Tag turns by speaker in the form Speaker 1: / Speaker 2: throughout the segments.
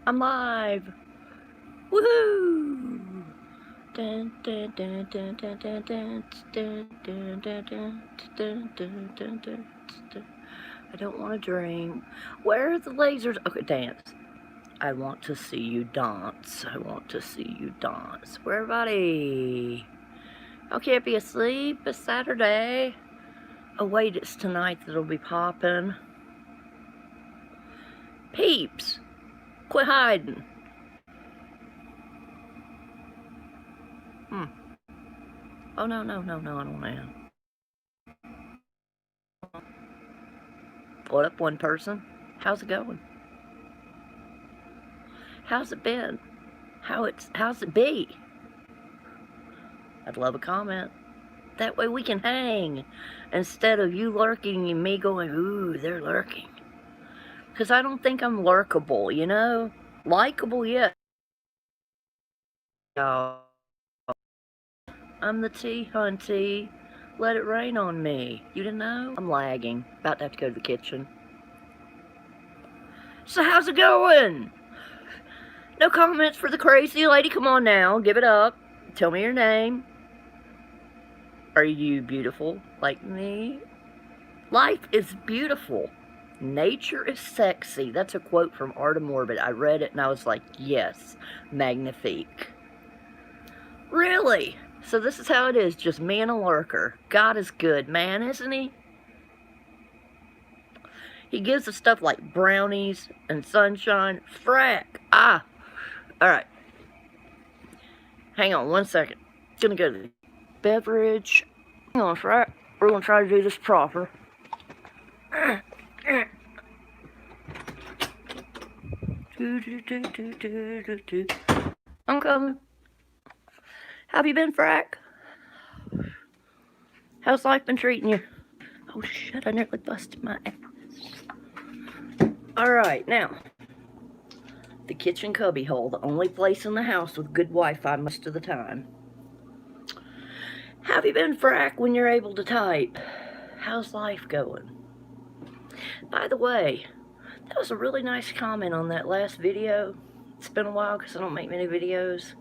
Speaker 1: I'm live. Woohoo! Dun, dun, dun, dun, dun, dun, dun, dun, dun, dun, dun, dun, dun, dun, dun. I don't want to dream. Where are the lasers? Okay, dance. I want to see you dance. I want to see you dance. Where everybody? I can't be asleep. It's Saturday. Oh wait, it's tonight that'll be popping. Peeps, quit hiding. Oh no, no, no, no, I don't know. What up, one person? How's it going? How's it been? How's it be? I'd love a comment. That way we can hang instead of you lurking and me going, ooh, they're lurking. Because I don't think I'm lurkable, you know? Likeable, yeah. I'm the tea, hunty. Let it rain on me. You didn't know? I'm lagging. About to have to go to the kitchen. So how's it going? No comments for the crazy lady. Come on now. Give it up. Tell me your name. Are you beautiful like me? Life is beautiful. Nature is sexy. That's a quote from Art of Morbid. I read it and I was like, yes, magnifique. Really? So this is how it is, just me and a lurker. God is good, man, isn't he? He gives us stuff like brownies and sunshine. Frack. Alright. Hang on 1 second. Gonna go to the beverage. Hang on, Frack. We're gonna try to do this proper. I'm coming. How have you been, Frack? How's life been treating you? Oh shit, I nearly busted my ass. Alright, now. The kitchen cubbyhole, the only place in the house with good Wi-Fi most of the time. How have you been, Frack, when you're able to type? How's life going? By the way, that was a really nice comment on that last video. It's been a while because I don't make many videos.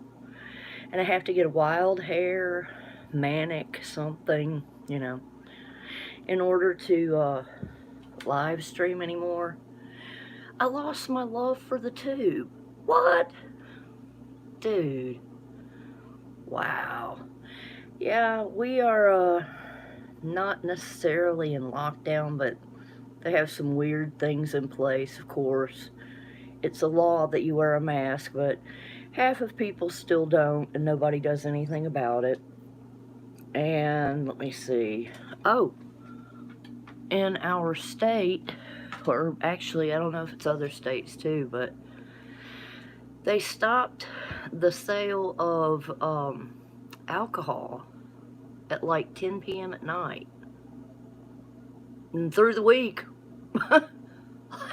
Speaker 1: And I have to get a wild hair, manic something, you know, in order to live stream anymore. I lost my love for the tube. What? Dude. Wow. Yeah, we are not necessarily in lockdown, but they have some weird things in place, of course. It's a law that you wear a mask, but half of people still don't, and nobody does anything about it. And let me see. Oh, in our state, or actually, I don't know if it's other states too, but they stopped the sale of alcohol at like 10 p.m. at night. And through the week.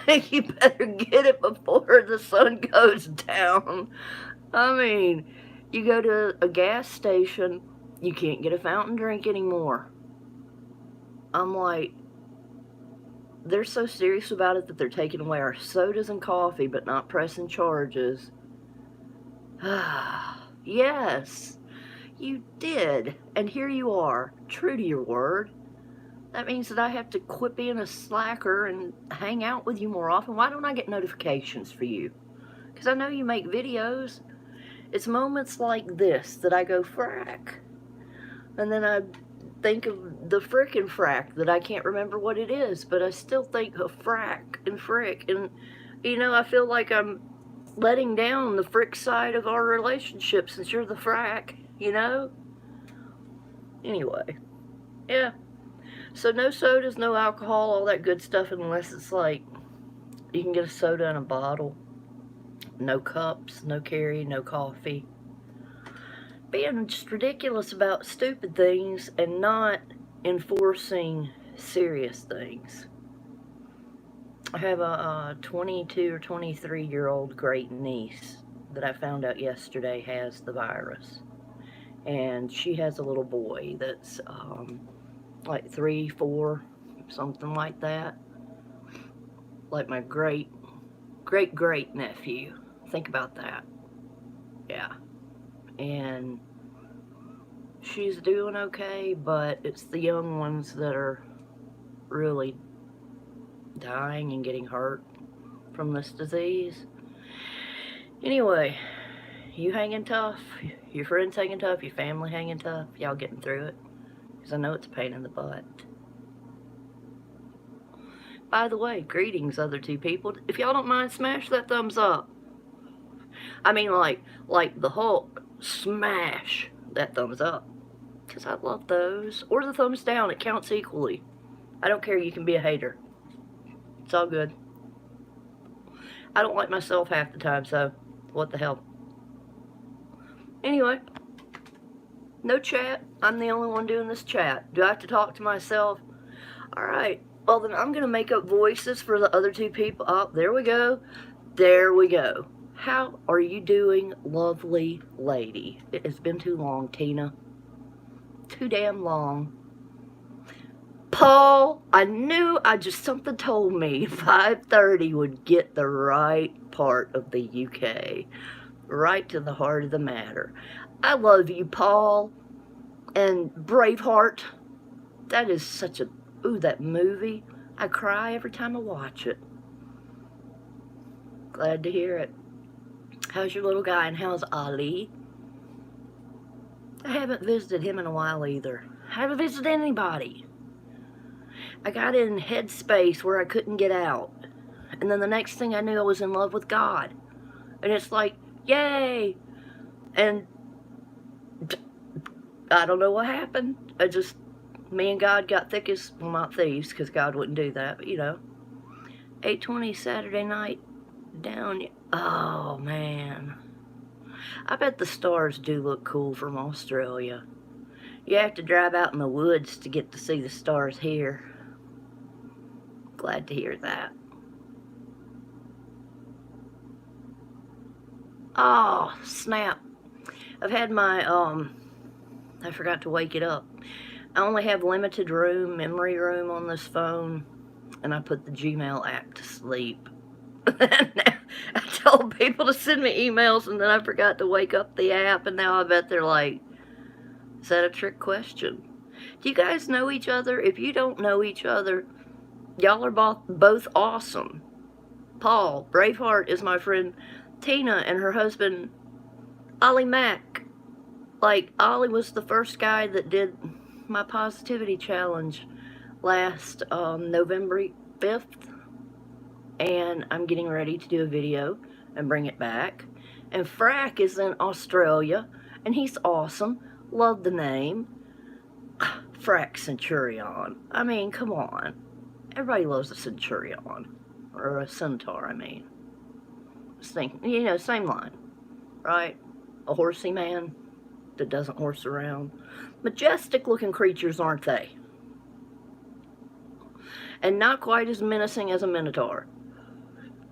Speaker 1: You better get it before the sun goes down. I mean, you go to a gas station, you can't get a fountain drink anymore. I'm like, they're so serious about it that they're taking away our sodas and coffee, but not pressing charges. Yes, you did. And here you are, true to your word. That means that I have to quit being a slacker and hang out with you more often. Why don't I get notifications for you? Because I know you make videos. It's moments like this that I go, frack. And then I think of the frickin' frack that I can't remember what it is, but I still think of frack and frick. And, you know, I feel like I'm letting down the frick side of our relationship since you're the frack, you know? Anyway, yeah. So no sodas, no alcohol, all that good stuff, unless it's like you can get a soda in a bottle. No cups, no carry, no coffee. Being just ridiculous about stupid things and not enforcing serious things. I have a 22 or 23-year-old great niece that I found out yesterday has the virus. And she has a little boy that's like 3, 4, something like that. Like my great nephew Think about that. Yeah. And she's doing okay, but it's the young ones that are really dying and getting hurt from this disease. Anyway, you hanging tough, your friends hanging tough, your family hanging tough, y'all getting through it, because I know it's a pain in the butt. By the way, greetings, other two people. If y'all don't mind, smash that thumbs up. I mean, like the Hulk, smash that thumbs up, because I love those. Or the thumbs down, it counts equally. I don't care, you can be a hater. It's all good. I don't like myself half the time, so what the hell. Anyway, no chat. I'm the only one doing this chat. Do I have to talk to myself? Alright, well then I'm going to make up voices for the other two people. Oh, there we go. There we go. How are you doing, lovely lady? It has been too long, Tina. Too damn long. Paul, I knew, something told me 5:30 would get the right part of the UK. Right to the heart of the matter. I love you, Paul. And Braveheart, that is such a, ooh, that movie. I cry every time I watch it. Glad to hear it. How's your little guy, and how's Ali? I haven't visited him in a while either. I haven't visited anybody. I got in headspace where I couldn't get out. And then the next thing I knew, I was in love with God. And it's like, yay! And I don't know what happened. Me and God got thick as, well, not thieves, because God wouldn't do that, but you know. 8:20 Saturday night, down, oh man. I bet the stars do look cool from Australia. You have to drive out in the woods to get to see the stars here. Glad to hear that. Oh, snap. I've had my, I forgot to wake it up. I only have limited memory room on this phone, and I put the Gmail app to sleep. I told people to send me emails, and then I forgot to wake up the app, and now I bet they're like, is that a trick question? Do you guys know each other? If you don't know each other, y'all are both awesome. Paul, Braveheart, is my friend Tina and her husband, Ollie Mack. Like, Ollie was the first guy that did my positivity challenge last November 5th. And I'm getting ready to do a video and bring it back. And Frack is in Australia, and he's awesome. Love the name. Frack Centurion. I mean, come on. Everybody loves a Centurion. Or a Centaur, I mean. You know, same line. Right? A horsey man that doesn't horse around. Majestic looking creatures, aren't they? And not quite as menacing as a Minotaur.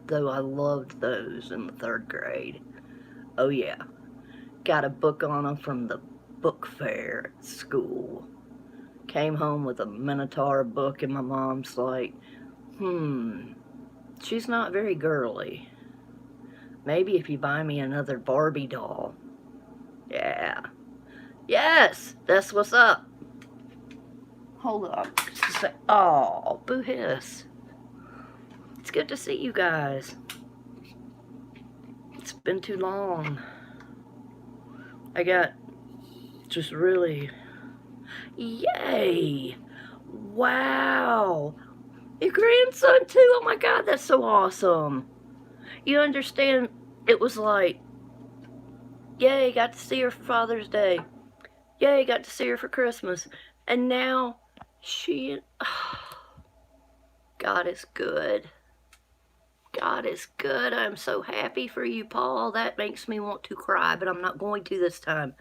Speaker 1: Though I loved those in the 3rd grade. Oh yeah. Got a book on them from the book fair at school. Came home with a Minotaur book, and my mom's like, she's not very girly. Maybe if you buy me another Barbie doll. Yeah. Yes, that's what's up. Hold up. Oh, boo hiss. It's good to see you guys. It's been too long. I got just really... Yay! Wow! Your grandson too? Oh my God, that's so awesome. You understand, it was like, yay, got to see her for Father's Day. Yay, got to see her for Christmas. And now, God is good. God is good. I'm so happy for you, Paul. That makes me want to cry, but I'm not going to this time.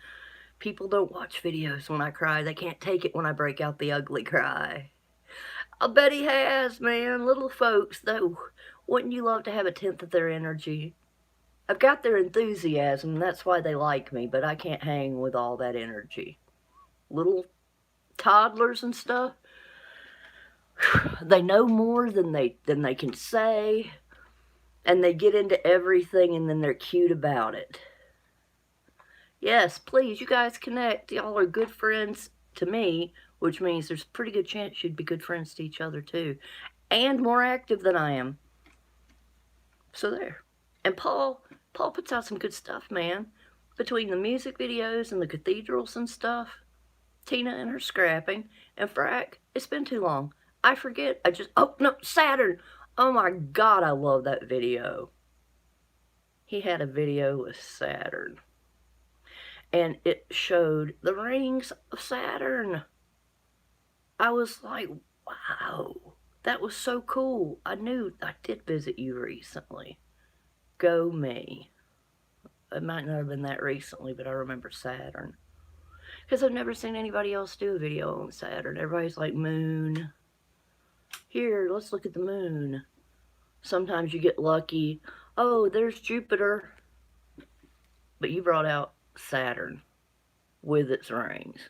Speaker 1: People don't watch videos when I cry. They can't take it when I break out the ugly cry. I bet he has, man. Little folks, though, wouldn't you love to have a tenth of their energy? I've got their enthusiasm, that's why they like me, but I can't hang with all that energy. Little toddlers and stuff, they know more than they can say. And they get into everything and then they're cute about it. Yes, please, you guys connect. Y'all are good friends to me, which means there's a pretty good chance you'd be good friends to each other too. And more active than I am. So there. And Paul puts out some good stuff, man. Between the music videos and the cathedrals and stuff. Tina and her scrapping. And Frack, it's been too long. I forget. Oh, no, Saturn. Oh my God, I love that video. He had a video with Saturn. And it showed the rings of Saturn. I was like, wow, that was so cool. I knew I did visit you recently. Go me. It might not have been that recently, but I remember Saturn. Because I've never seen anybody else do a video on Saturn. Everybody's like, moon. Here, let's look at the moon. Sometimes you get lucky. Oh, there's Jupiter. But you brought out Saturn with its rings.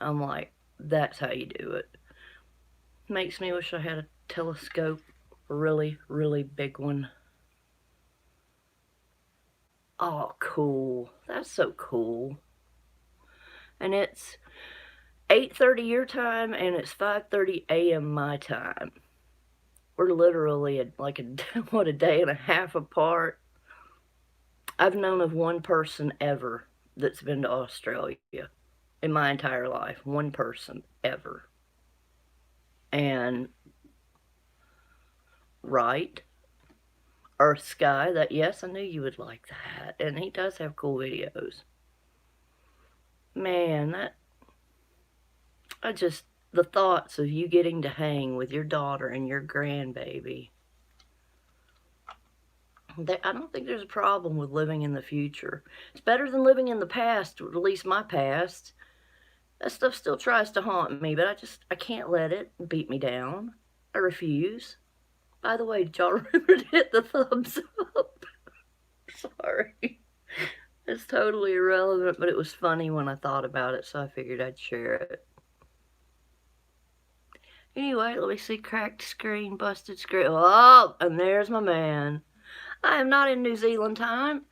Speaker 1: I'm like, that's how you do it. Makes me wish I had a telescope. A really, really big one. Oh, cool. That's so cool. And it's 8:30 your time, and it's 5:30 a.m. my time. We're literally like a day and a half apart. I've known of one person ever that's been to Australia in my entire life. One person ever. And right, Earth Sky, that, yes, I knew you would like that. And he does have cool videos. Man, the thoughts of you getting to hang with your daughter and your grandbaby. I don't think there's a problem with living in the future. It's better than living in the past, or at least my past. That stuff still tries to haunt me, but I can't let it beat me down. I refuse. By the way, did y'all remember to hit the thumbs up? Sorry. It's totally irrelevant, but it was funny when I thought about it, so I figured I'd share it. Anyway, let me see. Cracked screen, busted screen. Oh, and there's my man. I am not in New Zealand time.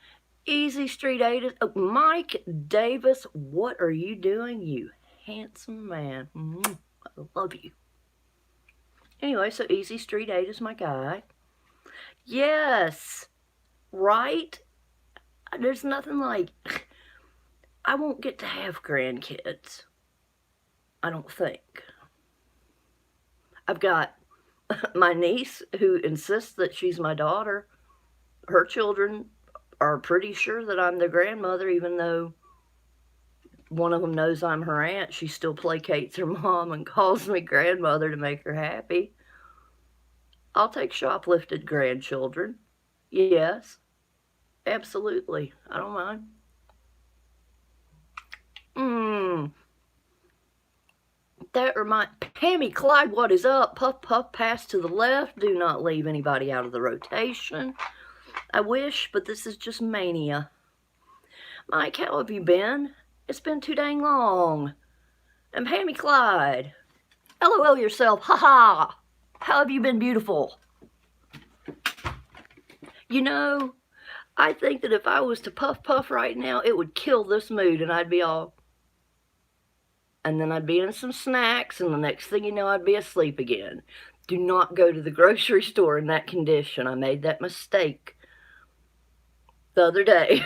Speaker 1: Easy Street 8. Oh, Mike Davis, what are you doing, you handsome man? I love you. Anyway, so Easy Street 8 is my guy. Yes, right? There's nothing like... I won't get to have grandkids. I don't think. I've got my niece who insists that she's my daughter. Her children are pretty sure that I'm their grandmother, even though one of them knows I'm her aunt. She still placates her mom and calls me grandmother to make her happy. I'll take shoplifted grandchildren. Yes, absolutely. I don't mind. That reminds... Pammy Clyde, what is up? Puff, puff, pass to the left. Do not leave anybody out of the rotation. I wish, but this is just mania. Mike, how have you been? It's been too dang long. And Pammy Clyde, LOL yourself, haha. How have you been, beautiful? You know, I think that if I was to puff puff right now, it would kill this mood, and I'd be all... And then I'd be in some snacks, and the next thing you know, I'd be asleep again. Do not go to the grocery store in that condition. I made that mistake the other day.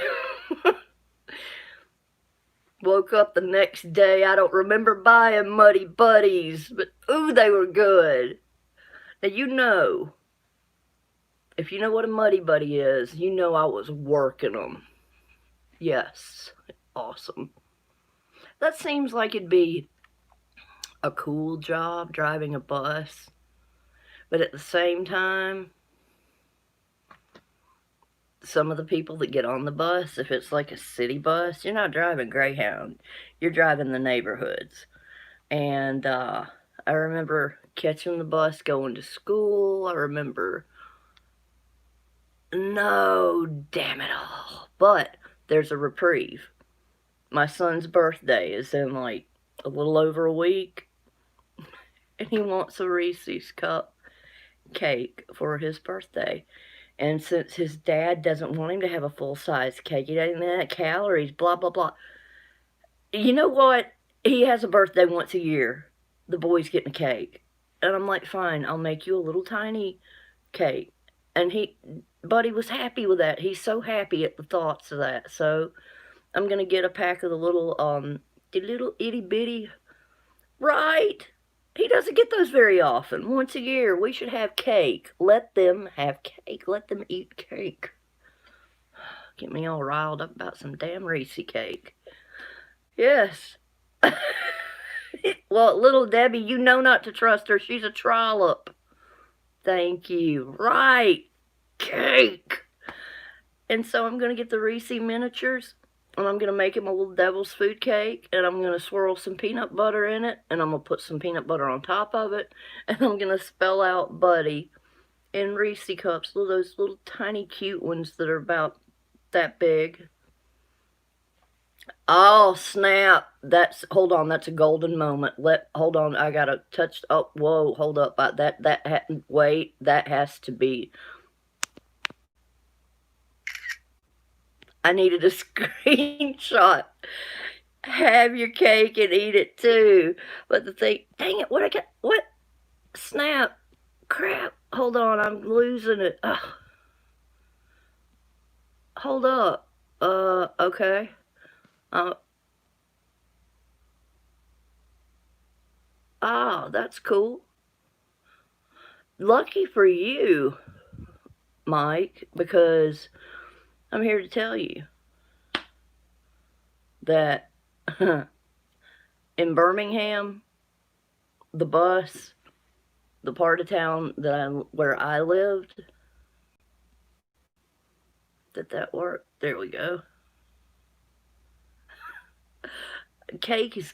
Speaker 1: Woke up the next day. I don't remember buying Muddy Buddies, but ooh, they were good. Now, you know, if you know what a Muddy Buddy is, you know I was working them. Yes, awesome. That seems like it'd be a cool job, driving a bus. But at the same time, some of the people that get on the bus, if it's like a city bus, you're not driving Greyhound. You're driving the neighborhoods. And I remember catching the bus going to school. I remember... No, damn it all. But there's a reprieve. My son's birthday is in like a little over a week, and he wants a Reese's cup cake for his birthday. And since his dad doesn't want him to have a full-size cake, he doesn't have calories, blah, blah, blah. You know what? He has a birthday once a year. The boy's getting a cake. And I'm like, fine, I'll make you a little tiny cake. And Buddy was happy with that. He's so happy at the thoughts of that. So I'm going to get a pack of the little itty bitty. Right. He doesn't get those very often. Once a year, we should have cake. Let them have cake. Let them eat cake. Get me all riled up about some damn Reese cake. Yes. Well, little Debbie, you know not to trust her. She's a trollop. Thank you. Right. Cake. And so I'm going to get the Reese miniatures, and I'm going to make him a little devil's food cake, and I'm going to swirl some peanut butter in it, and I'm going to put some peanut butter on top of it, and I'm going to spell out Buddy in Reese cups, those little tiny cute ones that are about that big. Oh, snap. Hold on, that's a golden moment. Hold on, I got to touch, oh, whoa, hold up. Wait, that has to be, I needed a screenshot. Have your cake and eat it too. But the thing, dang it, what? Snap. Crap. Hold on, I'm losing it. Ugh. Hold up. Okay. Oh, that's cool. Lucky for you, Mike, because I'm here to tell you that in Birmingham, the bus, the part of town where I lived, did that work? There we go. Cake is,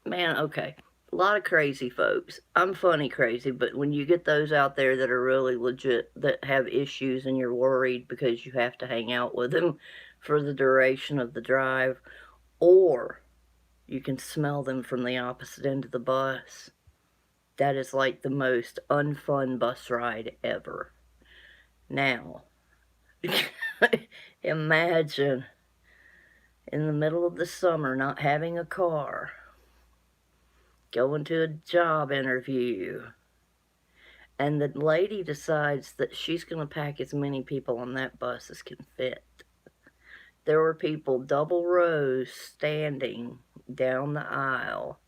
Speaker 1: man, okay. A lot of crazy folks. I'm funny crazy, but when you get those out there that are really legit, that have issues and you're worried because you have to hang out with them for the duration of the drive, or you can smell them from the opposite end of the bus, that is like the most unfun bus ride ever. Now, imagine in the middle of the summer not having a car, going to a job interview, and the lady decides that she's going to pack as many people on that bus as can fit. There were people double rows standing down the aisle.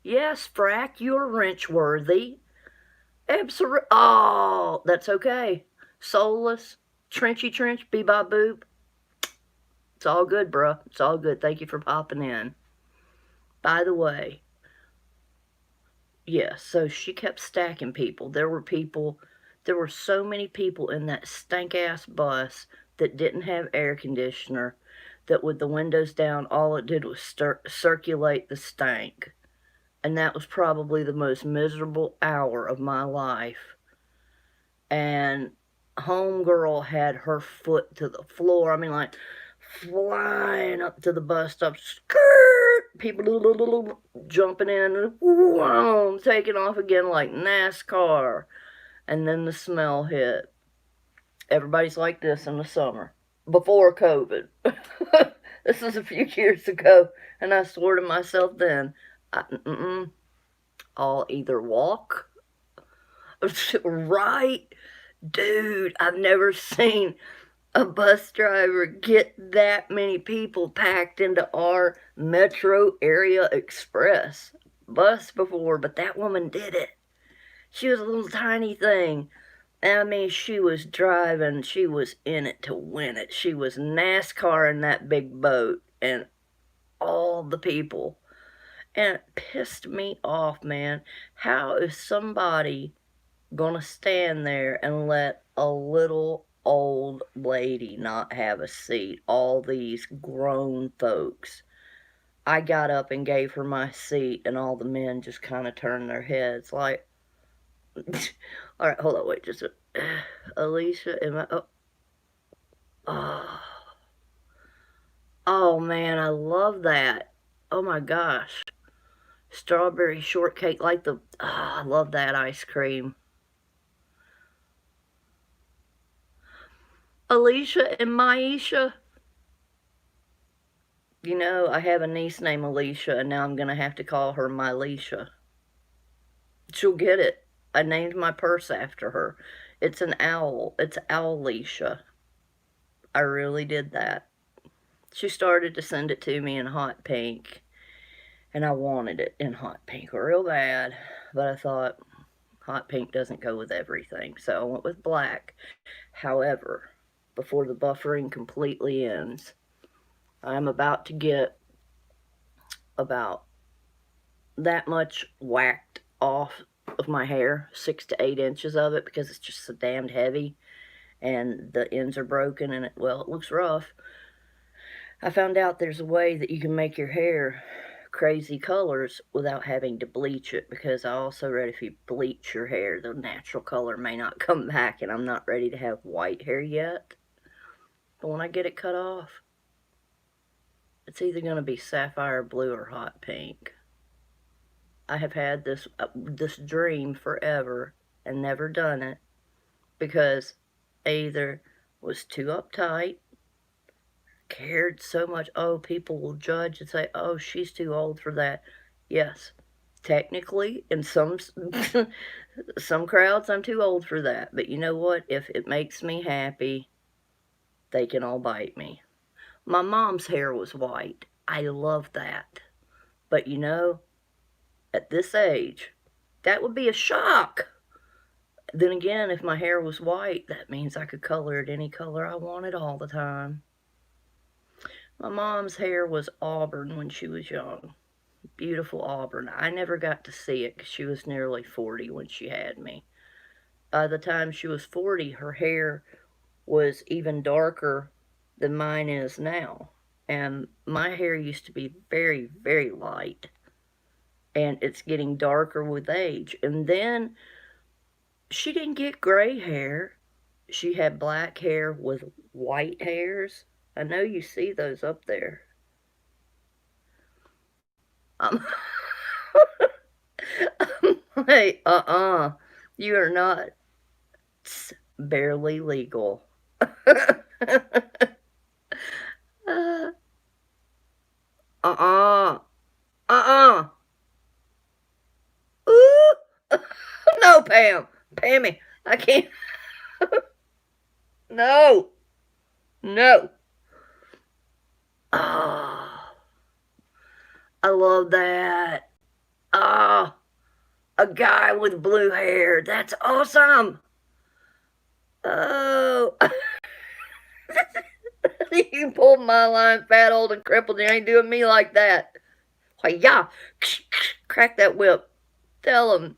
Speaker 1: Yes, Frack, you're wrench worthy. Absolutely. Oh, that's okay. Soulless, trenchy trench, bebop boop. It's all good, bruh. It's all good. Thank you for popping in. By the way, yes, so she kept stacking people. There were so many people in that stank-ass bus that didn't have air conditioner, that with the windows down, all it did was circulate the stank. And that was probably the most miserable hour of my life. And homegirl had her foot to the floor. I mean, like, flying up to the bus stop. Skirt! People jumping in, whoom, taking off again like NASCAR. And then the smell hit. Everybody's like this in the summer. Before COVID. This was a few years ago. And I swore to myself then, I'll either walk. Right? Dude, I've never seen a bus driver get that many people packed into our metro area express bus before, but that woman did it. She was a little tiny thing. I mean, she was driving, she was in it to win it. She was NASCAR in that big boat, and all the people. And it pissed me off, man. How is somebody gonna stand there and let a little old lady not have a seat? All these grown folks. I got up and gave her my seat, and all the men just kind of turned their heads like, all right, hold on, wait, just Alicia, am I, oh man, I love that. Oh my gosh. Strawberry shortcake, like I love that ice cream. Alicia and Maisha. You know, I have a niece named Alicia, and now I'm going to have to call her Myleisha. She'll get it. I named my purse after her. It's an owl. It's Owleisha. I really did that. She started to send it to me in hot pink, and I wanted it in hot pink real bad, but I thought hot pink doesn't go with everything, so I went with black. However, before the buffering completely ends, I'm about to get about that much whacked off of my hair, 6 to 8 inches of it, because it's just so damned heavy, and the ends are broken, and it looks rough. I found out there's a way that you can make your hair crazy colors without having to bleach it, because I also read if you bleach your hair, the natural color may not come back, and I'm not ready to have white hair yet. But when I get it cut off, it's either going to be sapphire blue or hot pink. I have had this dream forever and never done it because I either was too uptight, cared so much, oh, people will judge and say, oh, she's too old for that. Yes, technically, in some crowds, I'm too old for that. But you know what? If it makes me happy, they can all bite me. My mom's hair was white. I love that. But you know, at this age, that would be a shock. Then again, if my hair was white, that means I could color it any color I wanted all the time. My mom's hair was auburn when she was young. Beautiful auburn. I never got to see it because she was nearly 40 when she had me. By the time she was 40, her hair was even darker than mine is now. And my hair used to be very, very light. And it's getting darker with age. And then she didn't get gray hair. She had black hair with white hairs. I know you see those up there. Hey, you are not. It's barely legal. Uh-uh. Uh-uh. Ooh. No, Pam. Pammy, I can't. No. No. Oh, I love that. Oh, a guy with blue hair. That's awesome. Oh. You pulled my line, fat, old, and crippled. You ain't doing me like that. Why, yeah. Crack that whip. Tell him,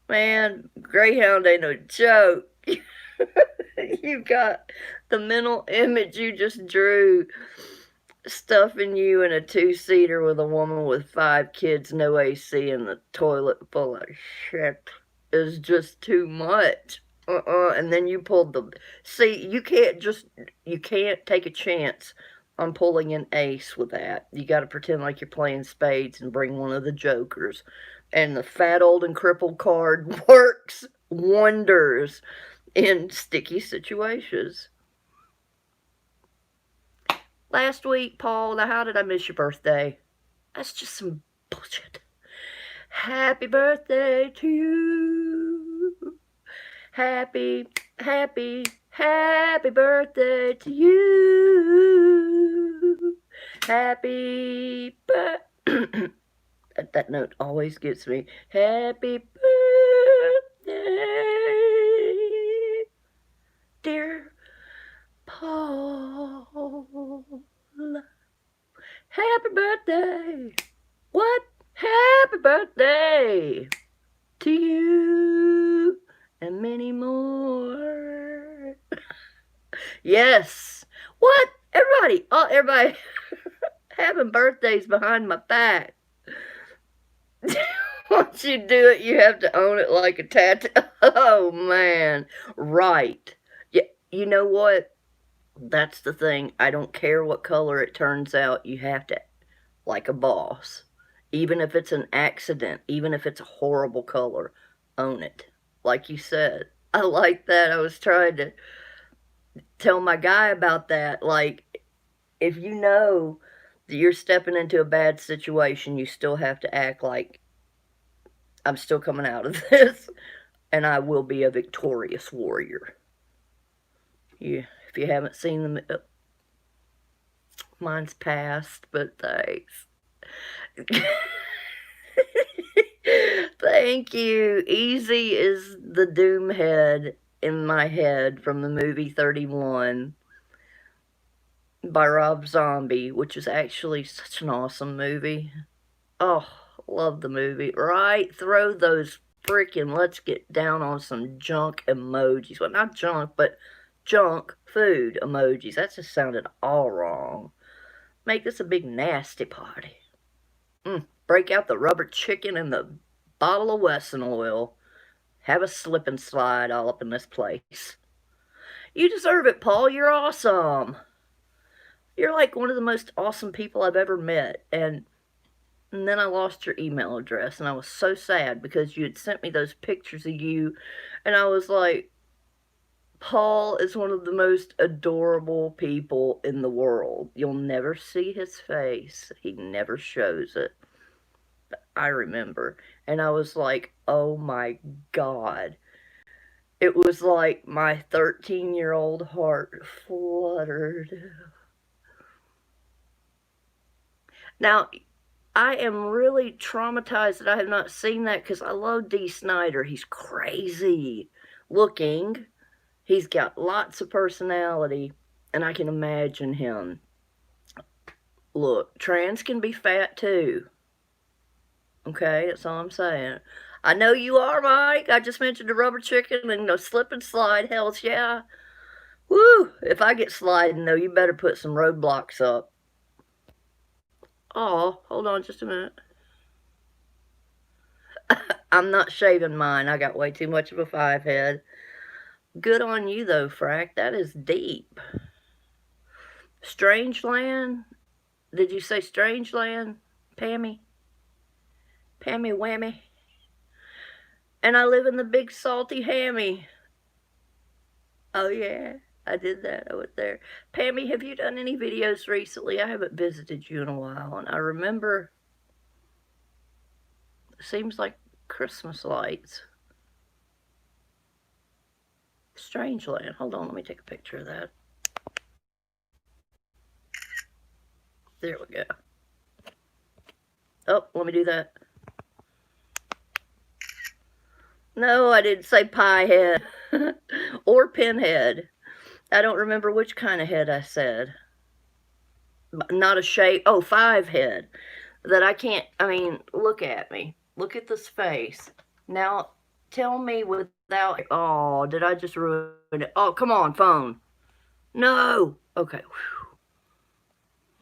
Speaker 1: man, Greyhound ain't no joke. You got the mental image you just drew. Stuffing you in a 2-seater with a woman with 5 kids, no AC, and the toilet full of shit is just too much. And then you pulled the... See, you can't take a chance on pulling an ace with that. You got to pretend like you're playing spades and bring one of the jokers. And the fat, old, and crippled card works wonders in sticky situations. Last week, Paul, now how did I miss your birthday? That's just some bullshit. Happy birthday to you. Happy birthday to you. Happy birthday. That note always gets me. Happy birthday, dear Paul. Happy birthday. What? Happy birthday to you and many more. Yes. What? Everybody having birthdays behind my back. Once you do it, you have to own it like a tattoo. Oh, man. Right. Yeah, you know what? That's the thing. I don't care what color it turns out. You have to, like a boss. Even if it's an accident, even if it's a horrible color, own it. Like you said. I like that. I was trying to tell my guy about that. Like, if you know that you're stepping into a bad situation, you still have to act like I'm still coming out of this and I will be a victorious warrior. Yeah, if you haven't seen them, mine's past, but thanks. Thank you. Easy is the doom head in my head from the movie 31 by Rob Zombie, which is actually such an awesome movie. Oh, love the movie. Right? Throw those freaking let's get down on some junk emojis. Well, not junk, but junk food emojis. That just sounded all wrong. Make this a big nasty party. Break out the rubber chicken and the bottle of Wesson oil. Have a slip and slide all up in this place. You deserve it, Paul. You're awesome. You're like one of the most awesome people I've ever met. And then I lost your email address, and I was so sad because you had sent me those pictures of you, and I was like, Paul is one of the most adorable people in the world. You'll never see his face. He never shows it. But I remember. And I was like, oh my God. It was like my 13-year-old heart fluttered. Now, I am really traumatized that I have not seen that because I love Dee Snider. He's crazy looking. He's got lots of personality, and I can imagine him. Look, trans can be fat too. Okay, that's all I'm saying. I know you are, Mike. I just mentioned the rubber chicken and the slip and slide. Hells yeah. Woo! If I get sliding, though, you better put some roadblocks up. Oh, hold on just a minute. I'm not shaving mine. I got way too much of a 5 head. Good on you, though, Frack. That is deep. Strangeland? Did you say Strangeland, Pammy? Pammy Whammy? And I live in the big salty hammy. Oh, yeah. I did that. I went there. Pammy, have you done any videos recently? I haven't visited you in a while. And I remember, it seems like Christmas lights. Strangeland. Hold on, let me take a picture of that. There we go. Oh, let me do that. No, I didn't say pie head or pinhead. I don't remember which kind of head I said. Not a shape. Oh, 5 head. That I can't, I mean, look at me. Look at this face. Now, tell me without, oh, did I just ruin it? Oh, come on, phone. No. Okay. Whew.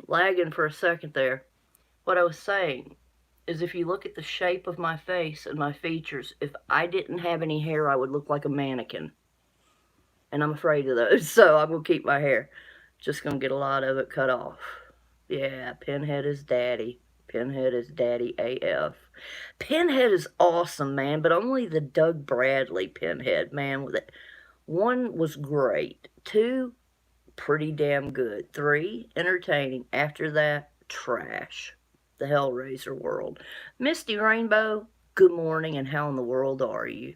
Speaker 1: Lagging for a second there. What I was saying is if you look at the shape of my face and my features, if I didn't have any hair, I would look like a mannequin. And I'm afraid of those, so I'm going to keep my hair. Just going to get a lot of it cut off. Yeah, Pinhead is daddy. Pinhead is daddy AF. Pinhead is awesome, man, but only the Doug Bradley Pinhead, man. 1 was great. 2, pretty damn good. 3, entertaining. After that, trash. The Hellraiser world. Misty Rainbow, good morning, and how in the world are you?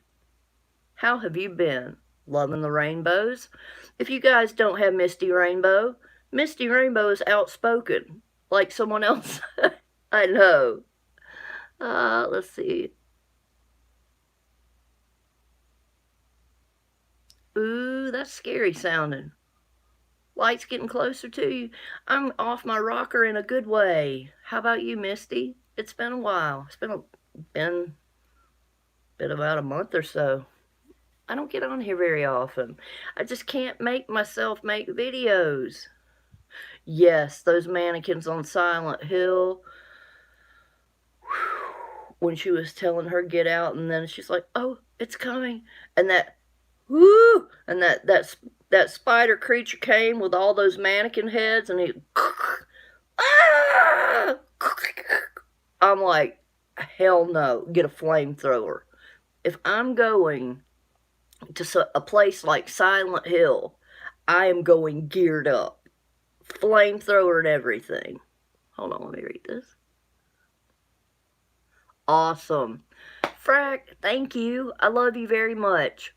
Speaker 1: How have you been? Loving the rainbows? If you guys don't have Misty Rainbow is outspoken, like someone else I know. Let's see. Ooh, that's scary sounding. Light's getting closer to you. I'm off my rocker in a good way. How about you, Misty? It's been a while. It's been about a month or so. I don't get on here very often. I just can't make myself make videos. Yes, those mannequins on Silent Hill. When she was telling her get out, and then she's like, oh, it's coming. And that, whoo, and that spider creature came with all those mannequin heads, and he, ah! I'm like, hell no, get a flamethrower. If I'm going to a place like Silent Hill, I am going geared up. Flamethrower and everything. Hold on, let me read this. Awesome. Frack, thank you. I love you very much.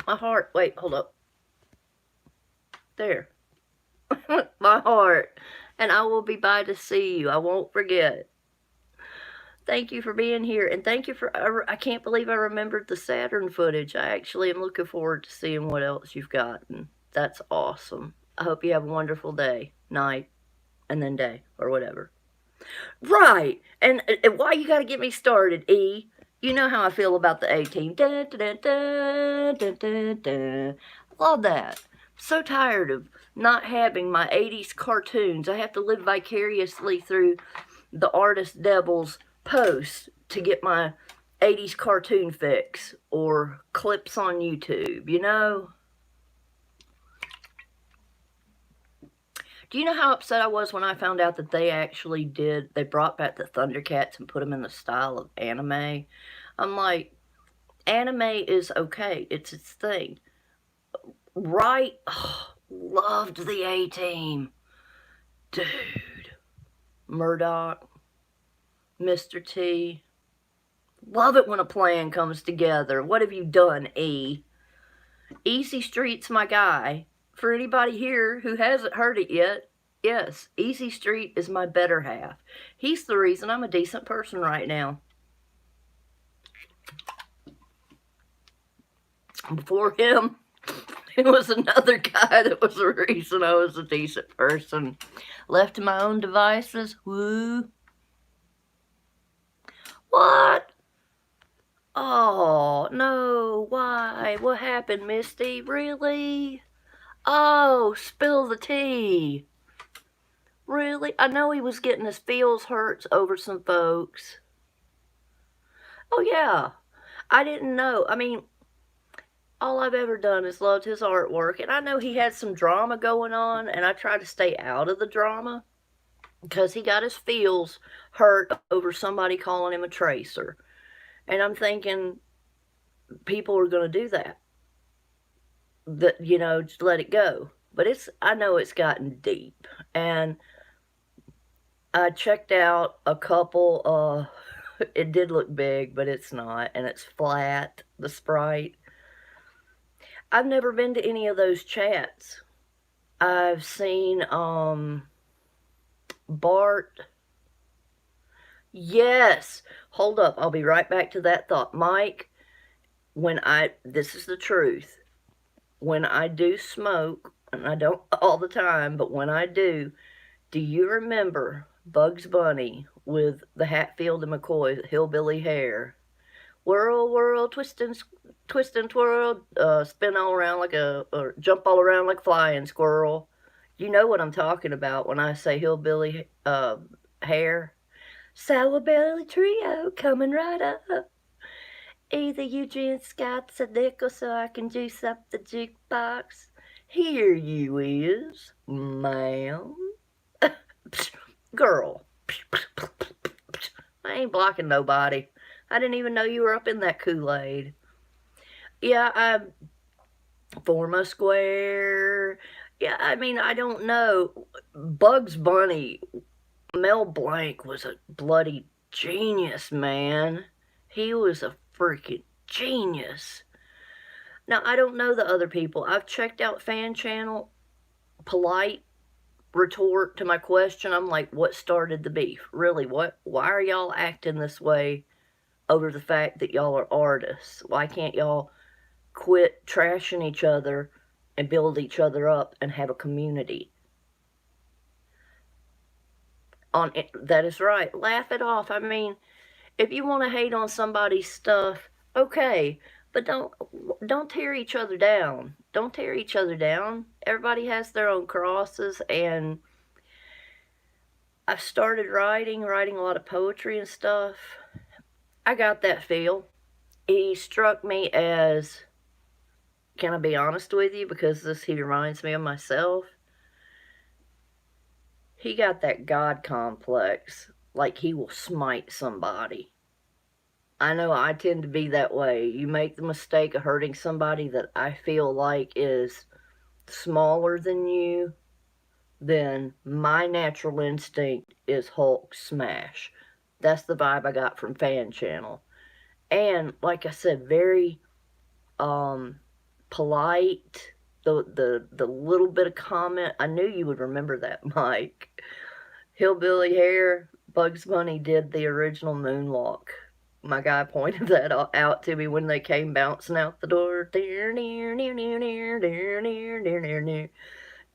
Speaker 1: My heart, wait, hold up. There. My heart. And I will be by to see you. I won't forget. Thank you for being here. And thank you for, I can't believe I remembered the Saturn footage. I actually am looking forward to seeing what else you've gotten. That's awesome. I hope you have a wonderful day, night, and then day, or whatever. Right. And why you got to get me started, E? You know how I feel about the A-Team. Da, da, da, da, da, da. Love that. So tired of not having my 80s cartoons. I have to live vicariously through the artist devil's posts to get my 80s cartoon fix or clips on YouTube, you know? Do you know how upset I was when I found out that they brought back the Thundercats and put them in the style of anime? I'm like, anime is okay. It's its thing. Right? Oh, loved the A-Team. Dude. Murdoch. Mr. T. Love it when a plan comes together. What have you done, E? Easy Street's my guy. For anybody here who hasn't heard it yet, yes, Easy Street is my better half. He's the reason I'm a decent person right now. Before him, it was another guy that was the reason I was a decent person. Left to my own devices, woo. What? Oh, no, why? What happened, Misty? Really? Oh, spill the tea. Really? I know he was getting his feels hurt over some folks. Oh, yeah. I didn't know. I mean, all I've ever done is loved his artwork. And I know he had some drama going on, and I try to stay out of the drama because he got his feels hurt over somebody calling him a tracer. And I'm thinking people are going to do that. That, you know, just let it go. But I know it's gotten deep. And I checked out a couple, it did look big, but it's not. And it's flat, the Sprite. I've never been to any of those chats. I've seen, Bart. Yes. Hold up. I'll be right back to that thought. Mike, this is the truth. When I do smoke, and I don't all the time, but when I do you remember Bugs Bunny with the Hatfield and McCoy hillbilly hair? Whirl, whirl, twist and twirl, spin all around or jump all around like a flying squirrel. You know what I'm talking about when I say hillbilly hair. Sour Belly Trio coming right up. Either Eugene Scott's a nickel so I can juice up the jukebox. Here you is, ma'am. Girl. I ain't blocking nobody. I didn't even know you were up in that Kool-Aid. Yeah, Forma Square. Yeah, I mean, I don't know. Bugs Bunny, Mel Blanc was a bloody genius, man. He was a freaking genius. Now, I don't know the other people. I've checked out Fan Channel. Polite retort to my question. I'm like, what started the beef? Really, what? Why are y'all acting this way over the fact that y'all are artists? Why can't y'all quit trashing each other and build each other up and have a community? That is right. Laugh it off. I mean, if you want to hate on somebody's stuff, okay, but don't tear each other down. Don't tear each other down. Everybody has their own crosses, and I've started writing a lot of poetry and stuff. I got that feel. He struck me as, can I be honest with you, because he reminds me of myself. He got that God complex, like he will smite somebody. I know I tend to be that way. You make the mistake of hurting somebody that I feel like is smaller than you, then my natural instinct is Hulk smash. That's the vibe I got from Fan Channel. And like I said, very polite. The little bit of comment, I knew you would remember that, Mike. Hillbilly Hair, Bugs Bunny did the original moonwalk. My guy pointed that out to me when they came bouncing out the door.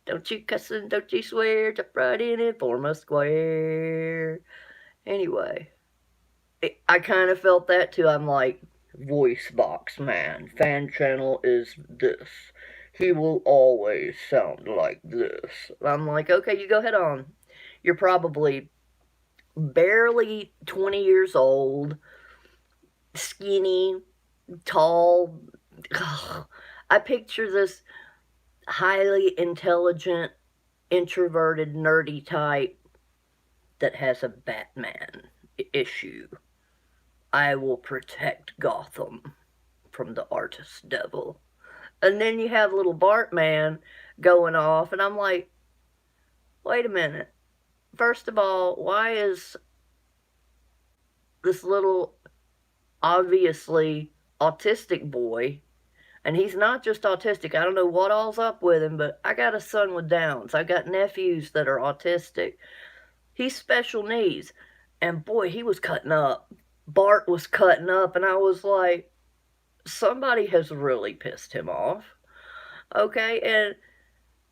Speaker 1: Don't you cuss and don't you swear, jump right in and form a square. Anyway, I kind of felt that too. I'm like, voice box man, Fan Channel is this. He will always sound like this. I'm like, okay, you go ahead on. You're probably barely 20 years old, skinny, tall. I picture this highly intelligent, introverted, nerdy type that has a Batman issue. I will protect Gotham from the artist devil. And then you have little Bartman going off, and I'm like, wait a minute. First of all, why is this little, obviously autistic boy, and he's not just autistic, I don't know what all's up with him, but I got a son with Downs. I got nephews that are autistic. He's special needs. And boy, he was cutting up. Bart was cutting up, and I was like, somebody has really pissed him off. Okay,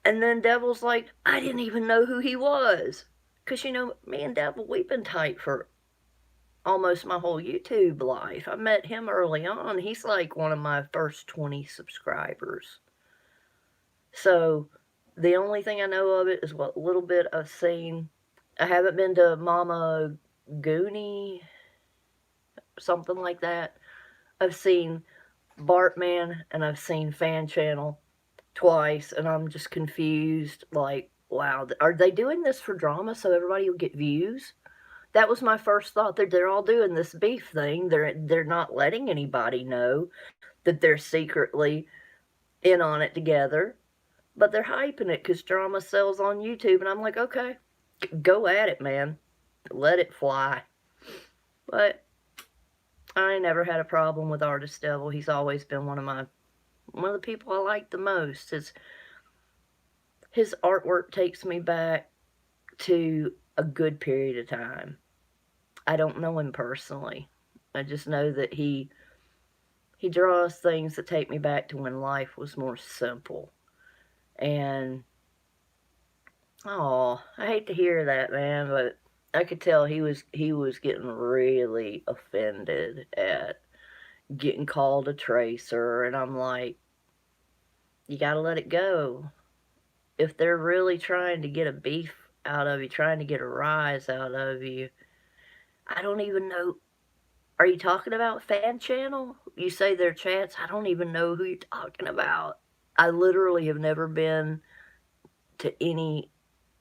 Speaker 1: and then Devil's like, I didn't even know who he was. Because, you know, me and Devil, we've been tight for almost my whole YouTube life. I met him early on. He's like one of my first 20 subscribers. So, the only thing I know of it is what little bit I've seen. I haven't been to Mama Goonie, something like that. I've seen Bartman and I've seen Fan Channel twice, and I'm just confused. Like, wow, are they doing this for drama so everybody will get views? That was my first thought. They're all doing this beef thing. They're not letting anybody know that they're secretly in on it together, but they're hyping it because drama sells on YouTube. And I'm like, okay, go at it, man. Let it fly. But I never had a problem with Artist Devil. He's always been one of the people I like the most. His artwork takes me back to a good period of time. I don't know him personally. I just know that he draws things that take me back to when life was more simple. And oh, I hate to hear that, man, but I could tell he was getting really offended at getting called a tracer, and I'm like, you gotta let it go. If they're really trying to get a beef out of you, trying to get a rise out of you, I don't even know. Are you talking about Fan Channel? You say their chats. I don't even know who you're talking about. I literally have never been to any.